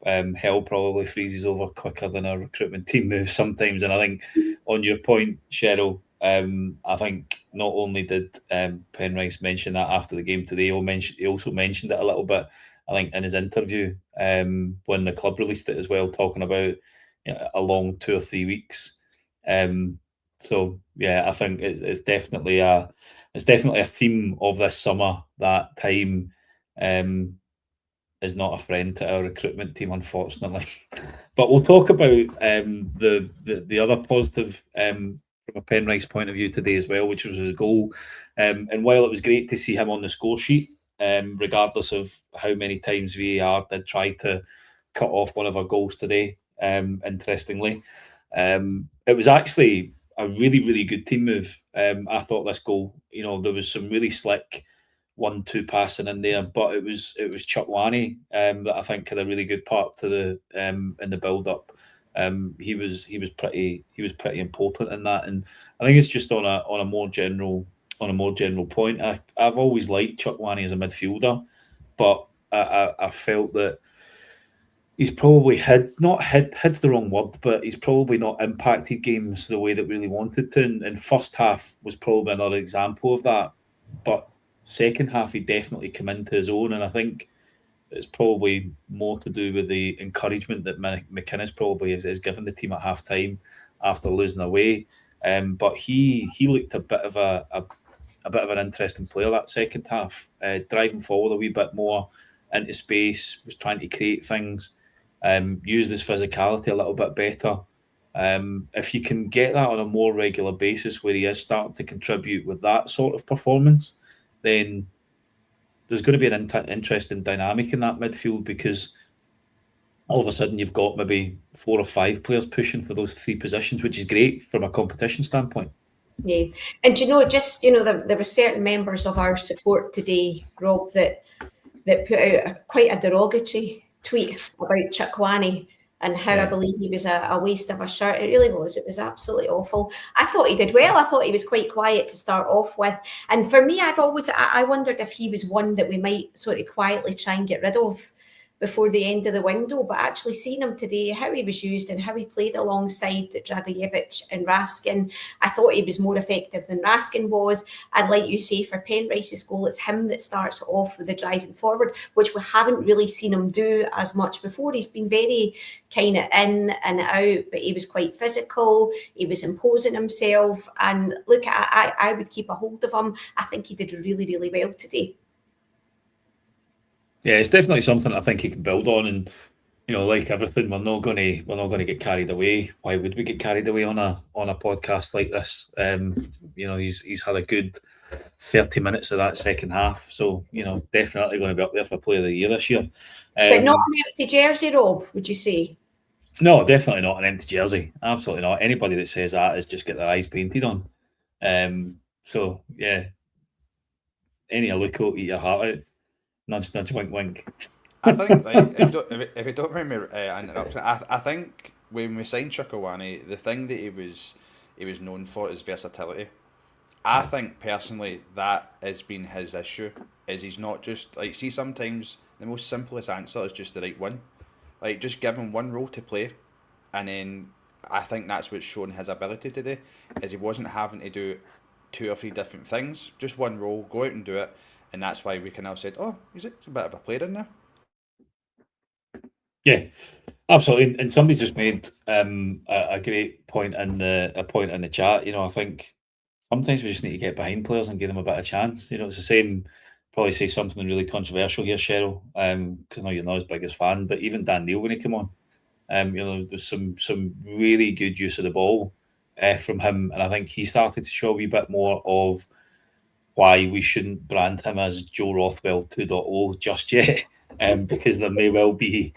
hell probably freezes over quicker than a recruitment team moves sometimes. And I think on your point, Sheryl, I think not only did Penrice mention that after the game today, he also mentioned it a little bit, I think, in his interview when the club released it as well, talking about a long 2 or 3 weeks. So yeah, I think it's definitely a theme of this summer that time is not a friend to our recruitment team, unfortunately. But we'll talk about the other positive from a Penrice point of view today as well, which was his goal. And while it was great to see him on the score sheet, regardless of how many times VAR did try to cut off one of our goals today, interestingly, it was actually a really, really good team move. I thought this goal, there was some really slick 1-2 passing in there, but it was Chutwani that I think had a really good part to the in the build up. He was pretty important in that, and I think it's just on a more general point. I've always liked Chutwani as a midfielder, but I felt that he's probably hid's the wrong word, but he's probably not impacted games the way that we really wanted to. And first half was probably another example of that, but second half he definitely came into his own, and I think it's probably more to do with the encouragement that McInnes probably has given the team at half time after losing away. But he looked a bit of an interesting player that second half, driving forward a wee bit more into space, was trying to create things, used his physicality a little bit better. If you can get that on a more regular basis where he is starting to contribute with that sort of performance, then there's going to be an interesting dynamic in that midfield, because all of a sudden you've got maybe 4 or 5 players pushing for those 3 positions, which is great from a competition standpoint. Yeah, and there were certain members of our support today, Rob, that put out quite a derogatory tweet about Chukwani and how I believe he was a waste of a shirt. It really was. It was absolutely awful. I thought he did well. I thought he was quite quiet to start off with. And for me, I wondered if he was one that we might sort of quietly try and get rid of before the end of the window. But actually seeing him today, how he was used and how he played alongside Dragojevic and Raskin, I thought he was more effective than Raskin was. And like you say, for Penrice's goal, it's him that starts off with the driving forward, which we haven't really seen him do as much before. He's been very kind of in and out, but he was quite physical. He was imposing himself. And look, I would keep a hold of him. I think he did really, really well today. Yeah, it's definitely something I think he can build on, and like everything, we're not going to get carried away. Why would we get carried away on a podcast like this? He's had a good 30 minutes of that second half, so definitely going to be up there for Player of the Year this year. But not an empty jersey, Rob, would you say? No, definitely not an empty jersey. Absolutely not. Anybody that says that is just get their eyes painted on. So yeah, any look, eat your heart out. Nudge, nudge, wink, wink. I think, if you don't mind me interrupting, I think when we signed Chukwani, the thing that he was known for is versatility. I think personally that has been his issue. Is he's not just see, sometimes the most simplest answer is just the right one. Just give him one role to play, and then I think that's what's shown his ability today. Is he wasn't having to do 2 or 3 different things, just one role, go out and do it. And that's why we can now say, oh, he's a bit of a player in there. Yeah, absolutely. And somebody's just made a great point in the chat. I think sometimes we just need to get behind players and give them a bit of chance. It's the same. Probably say something really controversial here, Sheryl, because I know you're not his biggest fan, but even Dan Neil when he came on, there's some really good use of the ball from him, and I think he started to show a wee bit more of why we shouldn't brand him as Joe Rothwell 2.0 just yet, because there may well be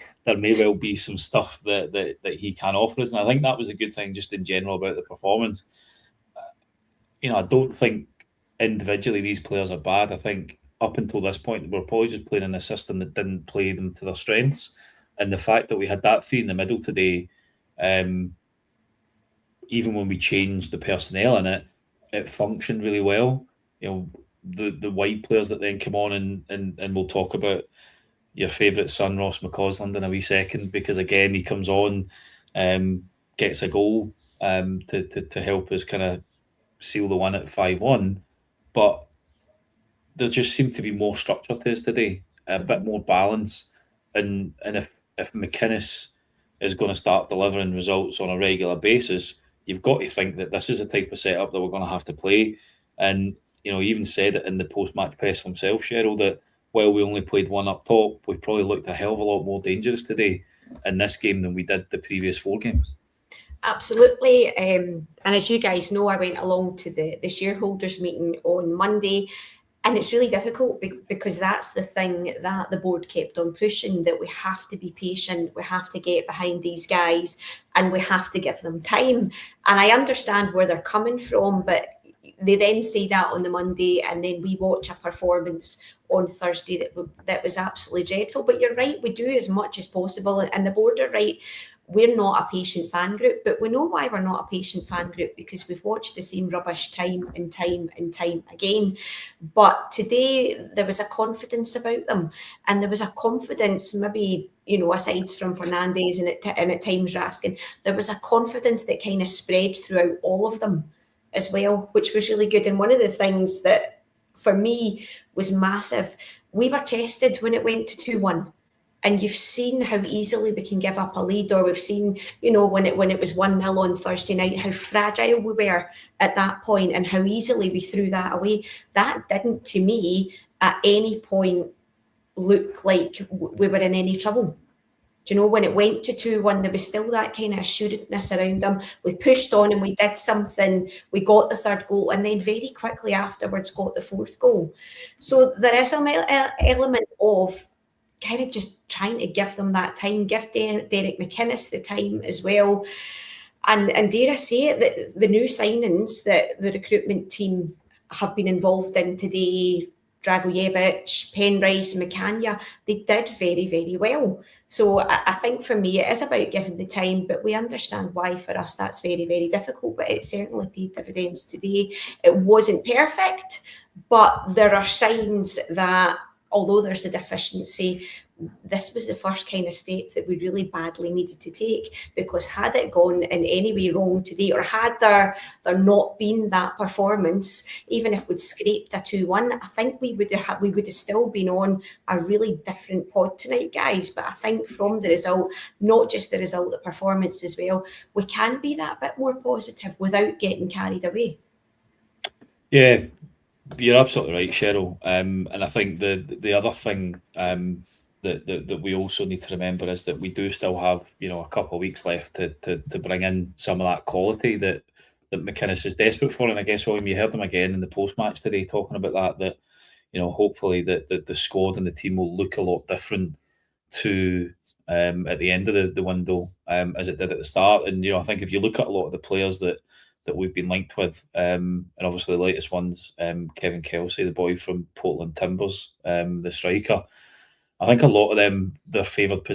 some stuff that he can offer us, and I think that was a good thing just in general about the performance. I don't think individually these players are bad. I think up until this point we're probably just playing in a system that didn't play them to their strengths, and the fact that we had that 3 in the middle today, even when we changed the personnel in it, it functioned really well. The wide players that then come on, and we'll talk about your favourite son, Ross McCausland, in a wee second, because again he comes on, gets a goal to help us kind of seal the one at 5-1, but there just seemed to be more structure to us today, a bit more balance, and if McInnes is going to start delivering results on a regular basis, you've got to think that this is a type of setup that we're going to have to play. And he even said it in the post-match press himself, Sheryl, that while we only played one up top, we probably looked a hell of a lot more dangerous today in this game than we did the previous 4 games. Absolutely. And as you guys know, I went along to the shareholders meeting on Monday, and it's really difficult because that's the thing that the board kept on pushing, that we have to be patient, we have to get behind these guys, and we have to give them time. And I understand where they're coming from, but they then say that on the Monday, and then we watch a performance on Thursday that was absolutely dreadful. But you're right, we do as much as possible, and the board are right. We're not a patient fan group, but we know why we're not a patient fan group, because we've watched the same rubbish time and time and time again. But today there was a confidence about them, and there was a confidence, maybe, aside from Fernandes and at times Raskin, there was a confidence that kind of spread throughout all of them as well, which was really good. And one of the things that for me was massive, we were tested when it went to 2-1. And you've seen how easily we can give up a lead, or we've seen, you know, when it was 1-0 on Thursday night, how fragile we were at that point and how easily we threw that away. That didn't, to me, at any point look like we were in any trouble. Do you know, when it went to 2-1, there was still that kind of assuredness around them. We pushed on and we did something. We got the third goal and then very quickly afterwards got the fourth goal. So there is an element of kind of just trying to give them that time, give Derek McInnes the time as well. And dare I say it, that the new signings that the recruitment team have been involved in today, Dragojevic, Penrice, McCanya, they did very, very well. So I think for me, it is about giving the time, but we understand why for us that's very, very difficult, but it certainly paid dividends today. It wasn't perfect, but there are signs that although there's a deficiency, this was the first kind of step that we really badly needed to take, because had it gone in any way wrong today, or had there not been that performance, even if we'd scraped a 2-1, I think we would have still been on a really different pod tonight, guys. But I think from the result, not just the result, the performance as well, we can be that bit more positive without getting carried away. Yeah, you're absolutely right, Cheryl. And I think the other thing that we also need to remember is that we do still have, you know, a couple of weeks left to bring in some of that quality that McInnes is desperate for. And I guess, William, you heard him again in the post-match today talking about that, you know, hopefully the squad and the team will look a lot different to at the end of the window as it did at the start. And, you know, I think if you look at a lot of the players that we've been linked with, and obviously the latest ones, Kevin Kelsey, the boy from Portland Timbers, the striker, I think a lot of them, their favoured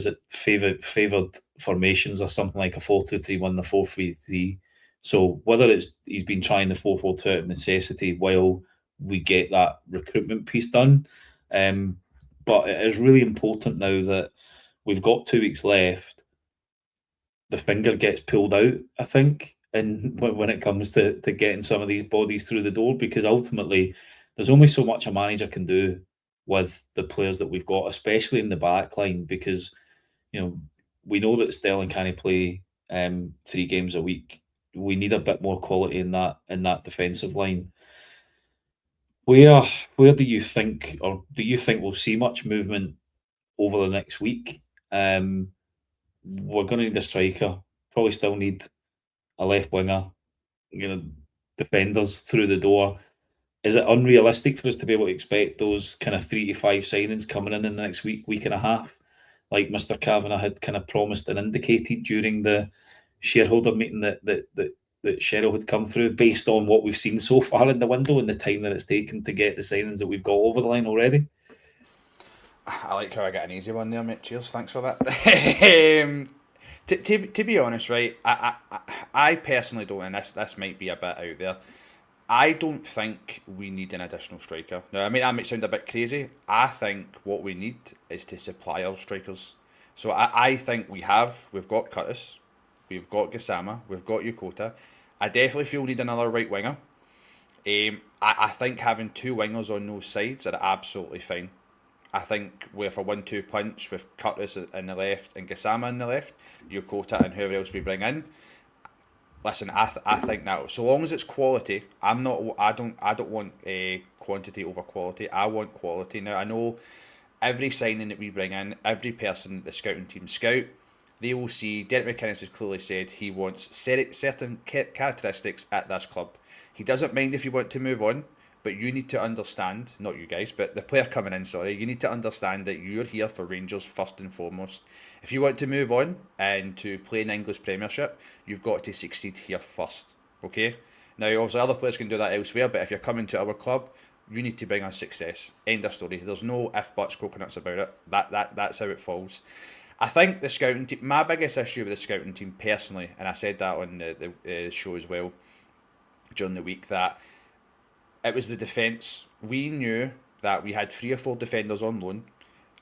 formations are something like a 4-2-3-1, the 4-3-3. So whether it's he's been trying the 4-4-2 out of necessity while we get that recruitment piece done, but it is really important now that we've got 2 weeks left. The finger gets pulled out, I think, and when it comes to getting some of these bodies through the door, because ultimately there's only so much a manager can do with the players that we've got, especially in the back line, because, you know, we know that Sterling can't play 3 games a week. We need a bit more quality in that defensive line. Where do you think we'll see much movement over the next week? We're going to need a striker. Probably still need a left winger. You know, defenders through the door. Is it unrealistic for us to be able to expect those kind of 3 to 5 signings coming in the next week and a half, like Mr. Kavanagh had kind of promised and indicated during the shareholder meeting that Sheryl had come through, based on what we've seen so far in the window and the time that it's taken to get the signings that we've got over the line already? I like how I got an easy one there, mate. Cheers, thanks for that. To be honest, right, I personally don't, and this might be a bit out there, I don't think we need an additional striker. Now, I mean, that might sound a bit crazy. I think what we need is to supply our strikers. So I think we've got Cust, we've got Gassama, we've got Yokota. I definitely feel we need another right winger. I think having 2 wingers on those sides are absolutely fine. I think with a 1-2 punch with Curtis in the left and Gassama in the left, Yokota and whoever else we bring in. Listen, I think that so long as it's quality, I don't want quantity over quality. I want quality. Now, I know every signing that we bring in, every person the scouting team scout, they will see. Derek McInnes has clearly said he wants certain characteristics at this club. He doesn't mind if you want to move on, but you need to understand, not you guys, but the player coming in, sorry, you need to understand that you're here for Rangers first and foremost. If you want to move on and to play in English Premiership, you've got to succeed here first, okay? Now, obviously, other players can do that elsewhere, but if you're coming to our club, you need to bring us success. End of story. There's no if, buts, coconuts about it. That's how it falls. I think the scouting team, my biggest issue with the scouting team personally, and I said that on the show as well during the week, that it was the defence. We knew that we had 3 or 4 defenders on loan,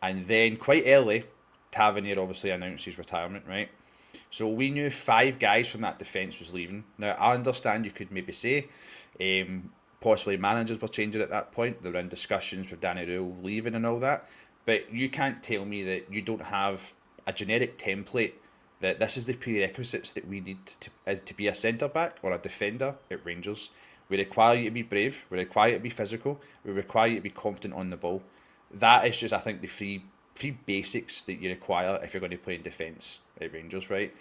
and then quite early, Tavernier obviously announced his retirement, right? So we knew 5 guys from that defence was leaving. Now, I understand you could maybe say possibly managers were changing at that point. They were in discussions with Danny Rule leaving and all that. But you can't tell me that you don't have a generic template that this is the prerequisites that we need to be a centre-back or a defender at Rangers. We require you to be brave, we require you to be physical, we require you to be confident on the ball. That is just, I think, the three basics that you require if you're going to play in defence at Rangers, right?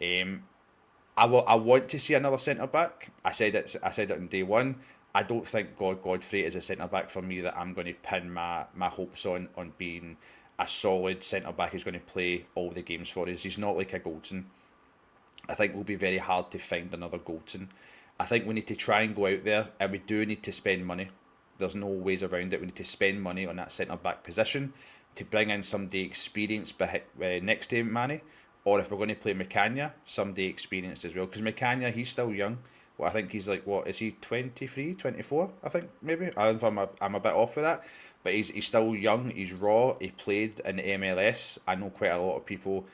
I want to see another centre-back. I said it on day one. I don't think Godfrey is a centre-back for me that I'm going to pin my hopes on being a solid centre-back who's going to play all the games for us. He's not like a Goldson. I think it will be very hard to find another Goldson. I think we need to try and go out there, and we do need to spend money. There's no ways around it. We need to spend money on that centre-back position to bring in somebody experienced next to Manny, or if we're going to play McCann, somebody experienced as well. Because McCann, he's still young. Well, I think he's like, what, is he 23, 24? I think maybe. I'm a bit off with that. But he's still young, he's raw, he played in the MLS. I know quite a lot of people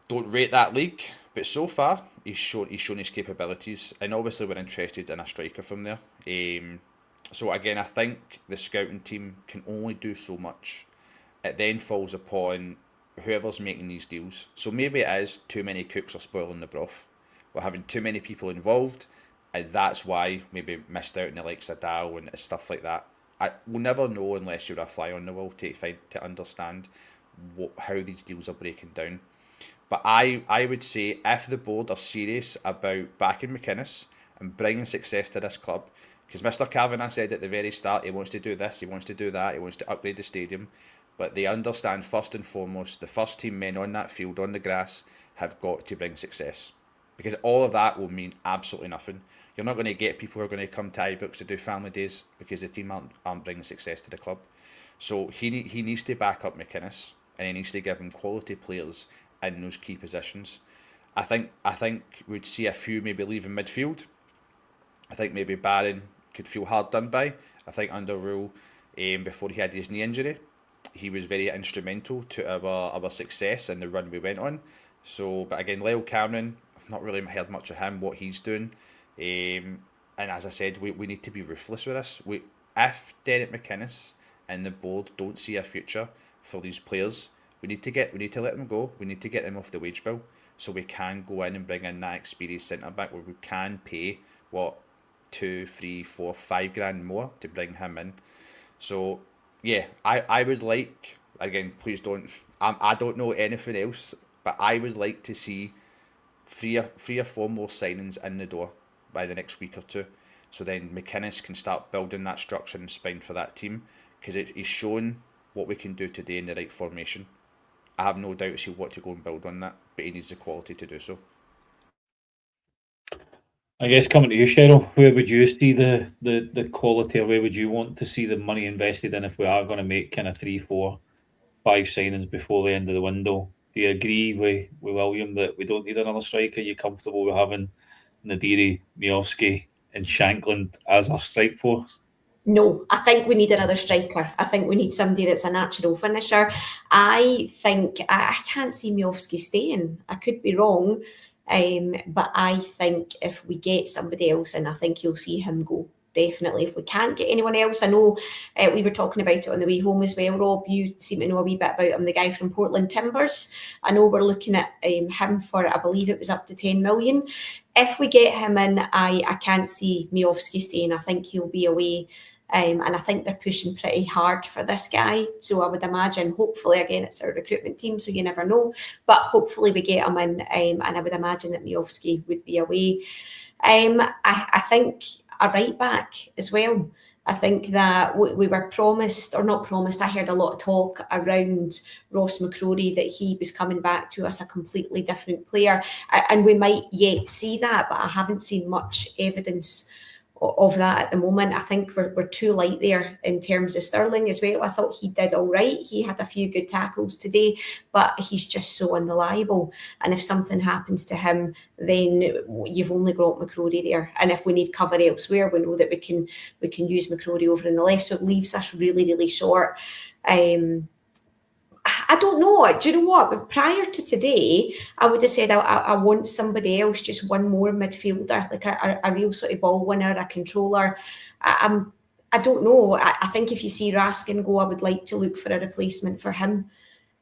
don't rate that league, but so far he's shown his capabilities, and obviously we're interested in a striker from there. So again, I think the scouting team can only do so much. It then falls upon whoever's making these deals. So maybe it is too many cooks are spoiling the broth. We're having too many people involved, and that's why maybe missed out on the likes of Dow and stuff like that. We'll never know unless you're a fly on the wall to understand how these deals are breaking down. But I would say if the board are serious about backing McInnes and bringing success to this club, because Mr. Kavanagh said at the very start he wants to do this, he wants to do that, he wants to upgrade the stadium, but they understand first and foremost the first team men on that field, on the grass, have got to bring success. Because all of that will mean absolutely nothing. You're not going to get people who are going to come to Ibrox to do family days because the team aren't bringing success to the club. So he needs to back up McInnes, and he needs to give him quality players in those key positions. I think we'd see a few maybe leaving midfield. I think maybe Barron could feel hard done by. I think under Rule, before he had his knee injury, he was very instrumental to our success and the run we went on. So, but again, Lyle Cameron, I've not really heard much of him, what he's doing. And as I said, we need to be ruthless with this. If Derek McInnes and the board don't see a future for these players, we need to let them go. We need to get them off the wage bill so we can go in and bring in that experienced centre back where we can pay what, 2, 3, 4, 5 grand more to bring him in. So yeah, I would like, again, please don't, I don't know anything else, but I would like to see three or four more signings in the door by the next week or two, so then McInnes can start building that structure and spine for that team, because he's shown what we can do today in the right formation. I have no doubts he'll want to go and build on that, but he needs the quality to do so. I guess coming to you, Cheryl, where would you see the quality, or where would you want to see the money invested in if we are going to make kind of 3, 4, 5 signings before the end of the window? Do you agree with William that we don't need another striker? Are you comfortable with having Nadiri, Miovski and Shankland as our strike force? No, I think we need another striker. I think we need somebody that's a natural finisher. I think I can't see Miovski staying. I could be wrong, but I think if we get somebody else in, I think you'll see him go. Definitely. If we can't get anyone else, I know we were talking about it on the way home as well, Rob. You seem to know a wee bit about him, the guy from Portland Timbers. I know we're looking at him for, I believe it was up to 10 million. If we get him in, I can't see Miovski staying. I think he'll be away. And I think they're pushing pretty hard for this guy. So I would imagine, hopefully, again, it's our recruitment team, so you never know. But hopefully we get him in, and I would imagine that Miovski would be away. I think a right back as well. I think that we were promised, or not promised, I heard a lot of talk around Ross McCrory that he was coming back to us a completely different player. And we might yet see that, but I haven't seen much evidence of that at the moment. I think we're too light there in terms of Sterling as well. I thought he did all right. He had a few good tackles today, but he's just so unreliable. And if something happens to him, then you've only got McCrory there. And if we need cover elsewhere, we know that we can use McCrory over on the left. So it leaves us really, really short. I don't know. Do you know what? But prior to today, I would have said I want somebody else, just one more midfielder, like a real sort of ball winner, a controller. I I don't know. I think if you see Raskin go, I would like to look for a replacement for him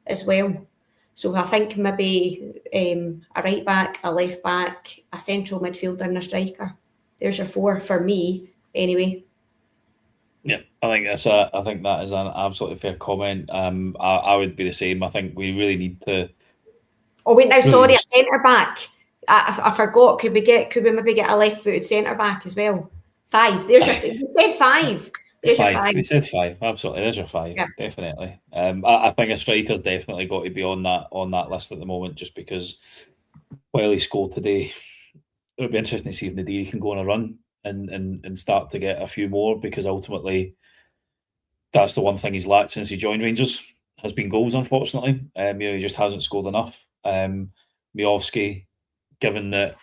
as well. So I think maybe a right back, a left back, a central midfielder and a striker. There's your 4 for me anyway. Yeah, I think that is an absolutely fair comment. I would be the same. I think we really need to. Oh wait, now sorry, a centre back. I forgot. Could we maybe get a left-footed centre back as well? 5. There's your. You said 5. There's your 5. We said 5. Absolutely, there's your 5. Yeah. Definitely. I think a striker's definitely got to be on that list at the moment, just because while he scored today, it'll be interesting to see if Nadiri can go on a run and start to get a few more, because ultimately that's the one thing he's lacked since he joined Rangers, has been goals, unfortunately. He just hasn't scored enough. Miovski, given that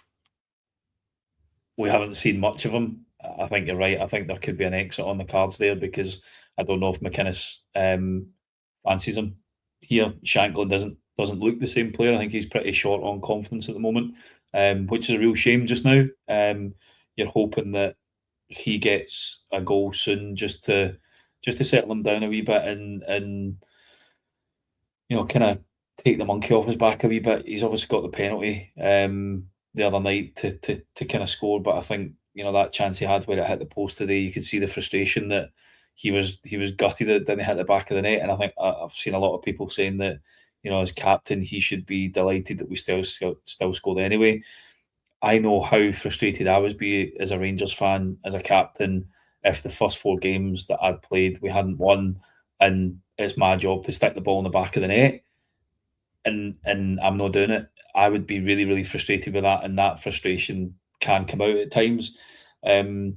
we haven't seen much of him, I think you're right. I think there could be an exit on the cards there, because I don't know if McInnes fancies him here. Shankland doesn't look the same player. I think he's pretty short on confidence at the moment, which is a real shame just now. You're hoping that he gets a goal soon, just to settle him down a wee bit and kind of take the monkey off his back a wee bit. He's obviously got the penalty the other night to kind of score, but I think that chance he had where it hit the post today, you could see the frustration that he was gutted that it didn't hit the back of the net. And I think I've seen a lot of people saying that as captain he should be delighted that we still scored anyway. I know how frustrated I would be as a Rangers fan, as a captain, if the first 4 games that I'd played we hadn't won, and it's my job to stick the ball in the back of the net, and I'm not doing it. I would be really, really frustrated with that, and that frustration can come out at times. The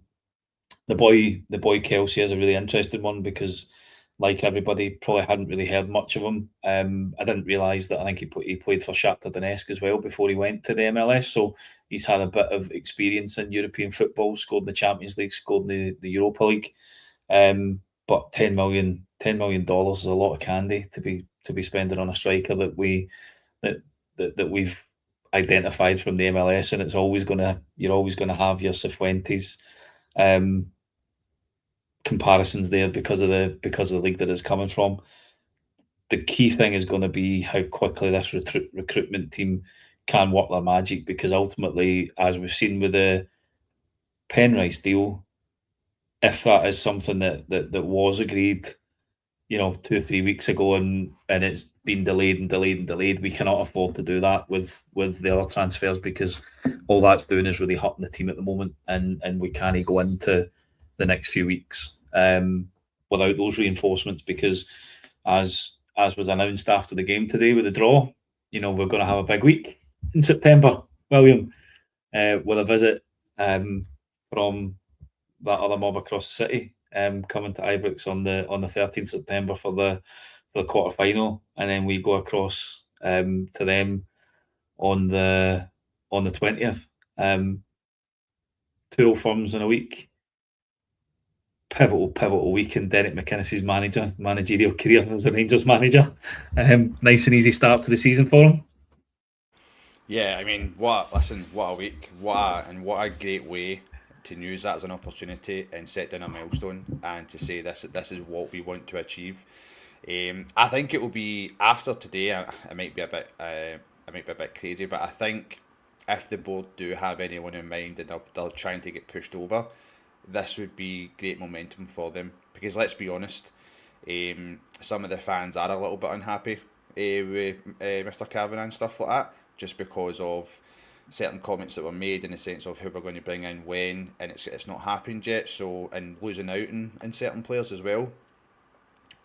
boy Kelsey is a really interesting one, because, like everybody, probably hadn't really heard much of him. I didn't realise that I think he played for Shakhtar Donetsk as well before he went to the MLS, so he's had a bit of experience in European football. Scored in the Champions League, scored in the Europa League. But $10 million is a lot of candy to be spending on a striker that we've identified from the MLS, and you're always gonna have your Cifuentes comparisons there because of the league that it's coming from. The key thing is going to be how quickly this recruitment team can work their magic, because ultimately, as we've seen with the Penrice deal, if that is something that was agreed 2 or 3 weeks ago, and it's been delayed, we cannot afford to do that with the other transfers, because all that's doing is really hurting the team at the moment, and we can't go into the next few weeks without those reinforcements, because as was announced after the game today with the draw, we're going to have a big week in September, William, with a visit from that other mob across the city, coming to Ibrox on the 13th September for the quarter final, and then we go across to them on the 20th. 2 Old Firms in a week. Pivotal week in Derek McInnes' managerial career as a Rangers manager. Nice and easy start to the season for him. Yeah, I mean, what a week, what a great way to use that as an opportunity and set down a milestone, and to say this is what we want to achieve. I think it will be after today. It might be a bit crazy, but I think if the board do have anyone in mind and they're trying to get pushed over, this would be great momentum for them, because let's be honest, some of the fans are a little bit unhappy with Mr. Kavanagh and stuff like that, just because of certain comments that were made in the sense of who we're going to bring in when, and it's not happened yet. So, and losing out in certain players as well.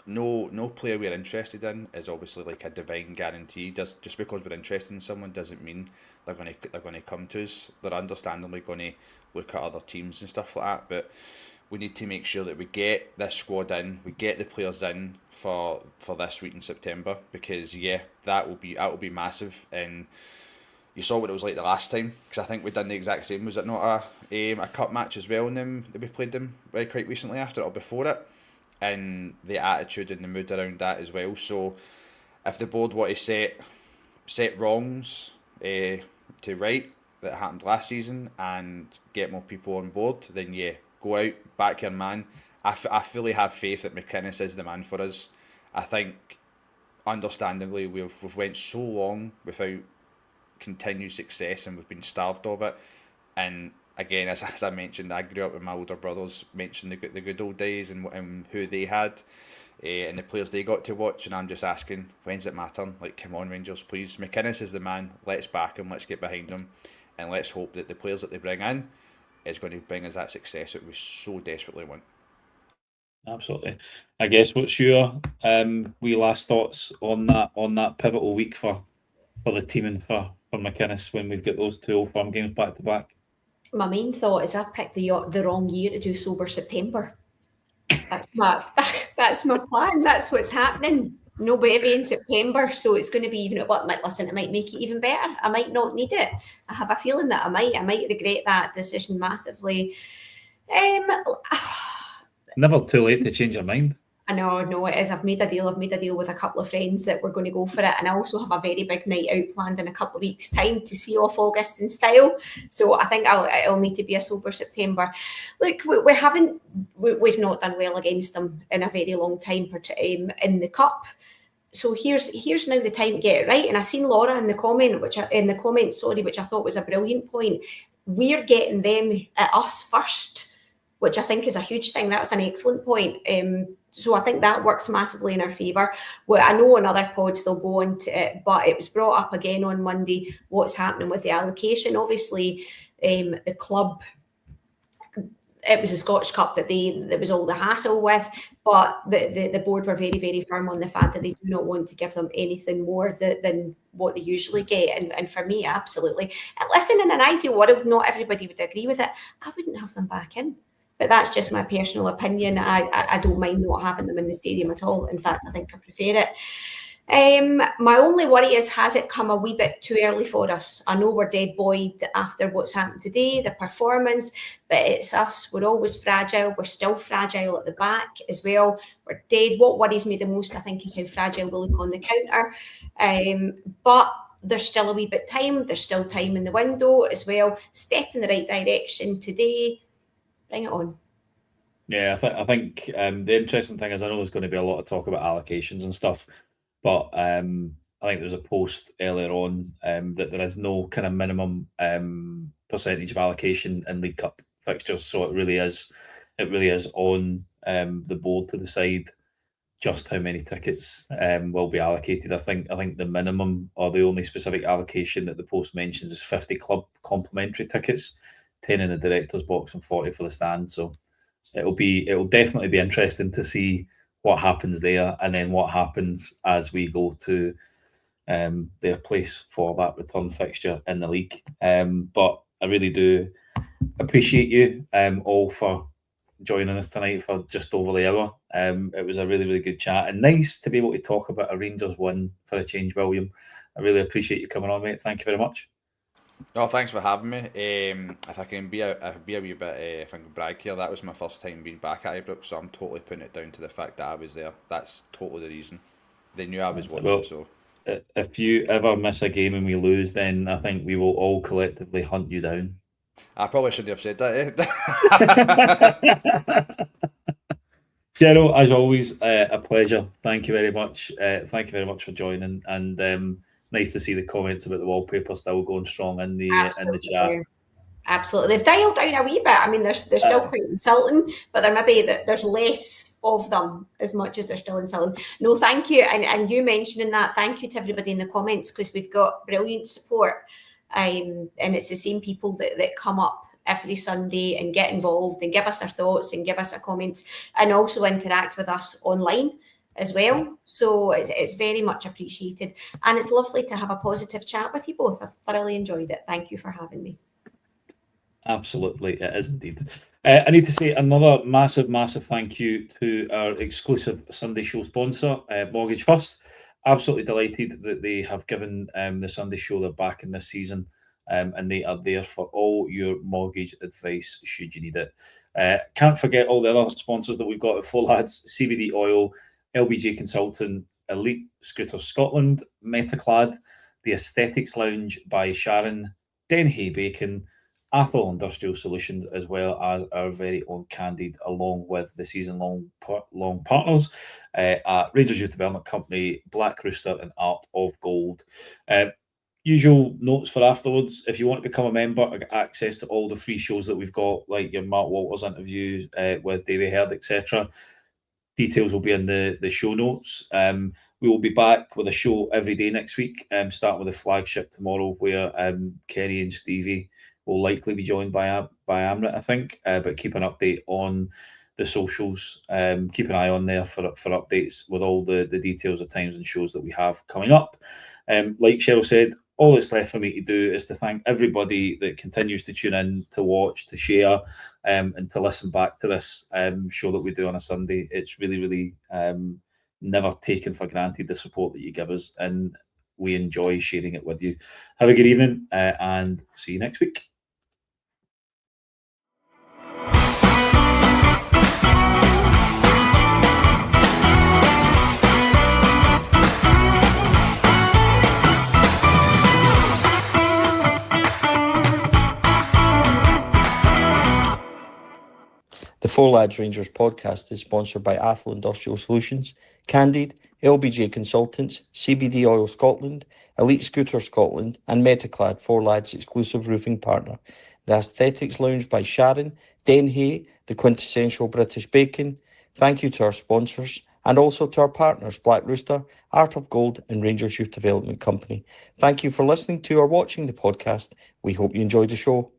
No player we're interested in is obviously like a divine guarantee. Just because we're interested in someone doesn't mean they're going to come to us. They're understandably going to look at other teams and stuff like that. But we need to make sure that we get this squad in, we get the players in for this week in September, because that will be massive. And you saw what it was like the last time, because I think we'd done the exact same. Was it not a cup match as well? And then we played them quite recently after it or before it, and the attitude and the mood around that as well. So if the board want to set wrongs to right that happened last season and get more people on board, then go out, back your man, I fully have faith that McInnes is the man for us. I think, understandably, we've went so long without continued success and we've been starved of it. And again, as I mentioned, I grew up with my older brothers mentioning the good old days and who they had. And the players they got to watch, and I'm just asking, when's it my turn? Like, come on, Rangers, please. McInnes is the man. Let's back him. Let's get behind him, and let's hope that the players that they bring in is going to bring us that success that we so desperately want. Absolutely. I guess what's your wee last thoughts on that pivotal week for the team and for McInnes when we've got those 2 Old Firm games back to back? My main thought is I've picked the wrong year to do Sober September. That's my plan. That's what's happening. No baby in September, so it's going to be even. Well, it might make it even better. I might not need it. I have a feeling that I might regret that decision massively. It's never too late to change your mind. I know, no, it is. I've made a deal with a couple of friends that we're going to go for it, and I also have a very big night out planned in a couple of weeks' time to see off August in style. So I think it'll need to be a Sober September. Look, we've not done well against them in a very long time in the cup. So here's now the time to get it right. And I seen Laura in the comments, which I thought was a brilliant point. We're getting them at us first, which I think is a huge thing. That was an excellent point. So I think that works massively in our favour. Well, I know in other pods they'll go into it, but it was brought up again on Monday, what's happening with the allocation. Obviously, the club, it was a Scottish Cup that there was all the hassle with, but the board were very, very firm on the fact that they do not want to give them anything more than what they usually get. And for me, absolutely. And listen, in an ideal world, not everybody would agree with it. I wouldn't have them back in. But that's just my personal opinion. I don't mind not having them in the stadium at all. In fact, I think I prefer it. My only worry is, has it come a wee bit too early for us? I know we're dead buoyed after what's happened today, the performance, but it's us. We're always fragile. We're still fragile at the back as well. We're dead. What worries me the most, I think, is how fragile we look on the counter. But there's still a wee bit time. There's still time in the window as well. Step in the right direction today. Bring it on. Yeah, I think the interesting thing is, I know there's going to be a lot of talk about allocations and stuff, but I think there was a post earlier on that there is no kind of minimum percentage of allocation in League Cup fixtures, so it really is on the board to decide just how many tickets will be allocated. I think the minimum or the only specific allocation that the post mentions is 50 club complimentary tickets, 10 in the director's box and 40 for the stand. So it'll definitely be interesting to see what happens there, and then what happens as we go to their place for that return fixture in the league. But I really do appreciate you all for joining us tonight for just over the hour. It was a really, really good chat, and nice to be able to talk about a Rangers win for a change, William. I really appreciate you coming on, mate. Thank you very much. Oh, thanks for having me. If I can be a wee bit, if I can brag here, that was my first time being back at Ibrox, so I'm totally putting it down to the fact that I was there. That's totally the reason. They knew I was watching, well, so. If you ever miss a game and we lose, then I think we will all collectively hunt you down. I probably shouldn't have said that, Sheryl, as always, a pleasure. Thank you very much. Thank you very much for joining, and nice to see the comments about the wallpaper still going strong in the chat. Absolutely, they've dialed down a wee bit. I mean, they're still quite insulting, but there's less of them as much as they're still insulting. No, thank you, and you mentioning that. Thank you to everybody in the comments, because we've got brilliant support, and it's the same people that come up every Sunday and get involved and give us their thoughts and give us their comments, and also interact with us online as well. So it's very much appreciated, and it's lovely to have a positive chat with you both. I've thoroughly enjoyed it. Thank you for having me. Absolutely, it is indeed. I need to say another massive thank you to our exclusive Sunday show sponsor, Mortgage First. Absolutely delighted that they have given the Sunday show their back in this season, and they are there for all your mortgage advice should you need it. Can't forget all the other sponsors that we've got at Four Lads: CBD Oil, LBJ Consultants, Elite Scooters Scotland, Metaclad, the Aesthetics Lounge by Sharon, Denhay Bacon, Athol Industrial Solutions, as well as our very own Candid, along with the season-long partners at Rangers Youth Development Company, Black Rooster and Art of Gold. Usual notes for afterwards. If you want to become a member, I get access to all the free shows that we've got, like your Mark Walters interviews with David Heard, etc. Details will be in the show notes. We will be back with a show every day next week, starting with a flagship tomorrow, where Kenny and Stevie will likely be joined by Amrit, I think. But keep an update on the socials. Keep an eye on there for updates with all the details of times and shows that we have coming up. Like Sheryl said, all that's left for me to do is to thank everybody that continues to tune in, to watch, to share, and to listen back to this show that we do on a Sunday. It's really, really never taken for granted the support that you give us, and we enjoy sharing it with you. Have a good evening, and see you next week. The Four Lads Rangers podcast is sponsored by Athol Industrial Solutions, Candid, LBJ Consultants, CBD Oil Scotland, Elite Scooter Scotland, and Metaclad, Four Lads exclusive roofing partner. The Aesthetics Lounge by Sharon, Denhay, the quintessential British bacon. Thank you to our sponsors, and also to our partners, Black Rooster, Art of Gold, and Rangers Youth Development Company. Thank you for listening to or watching the podcast. We hope you enjoyed the show.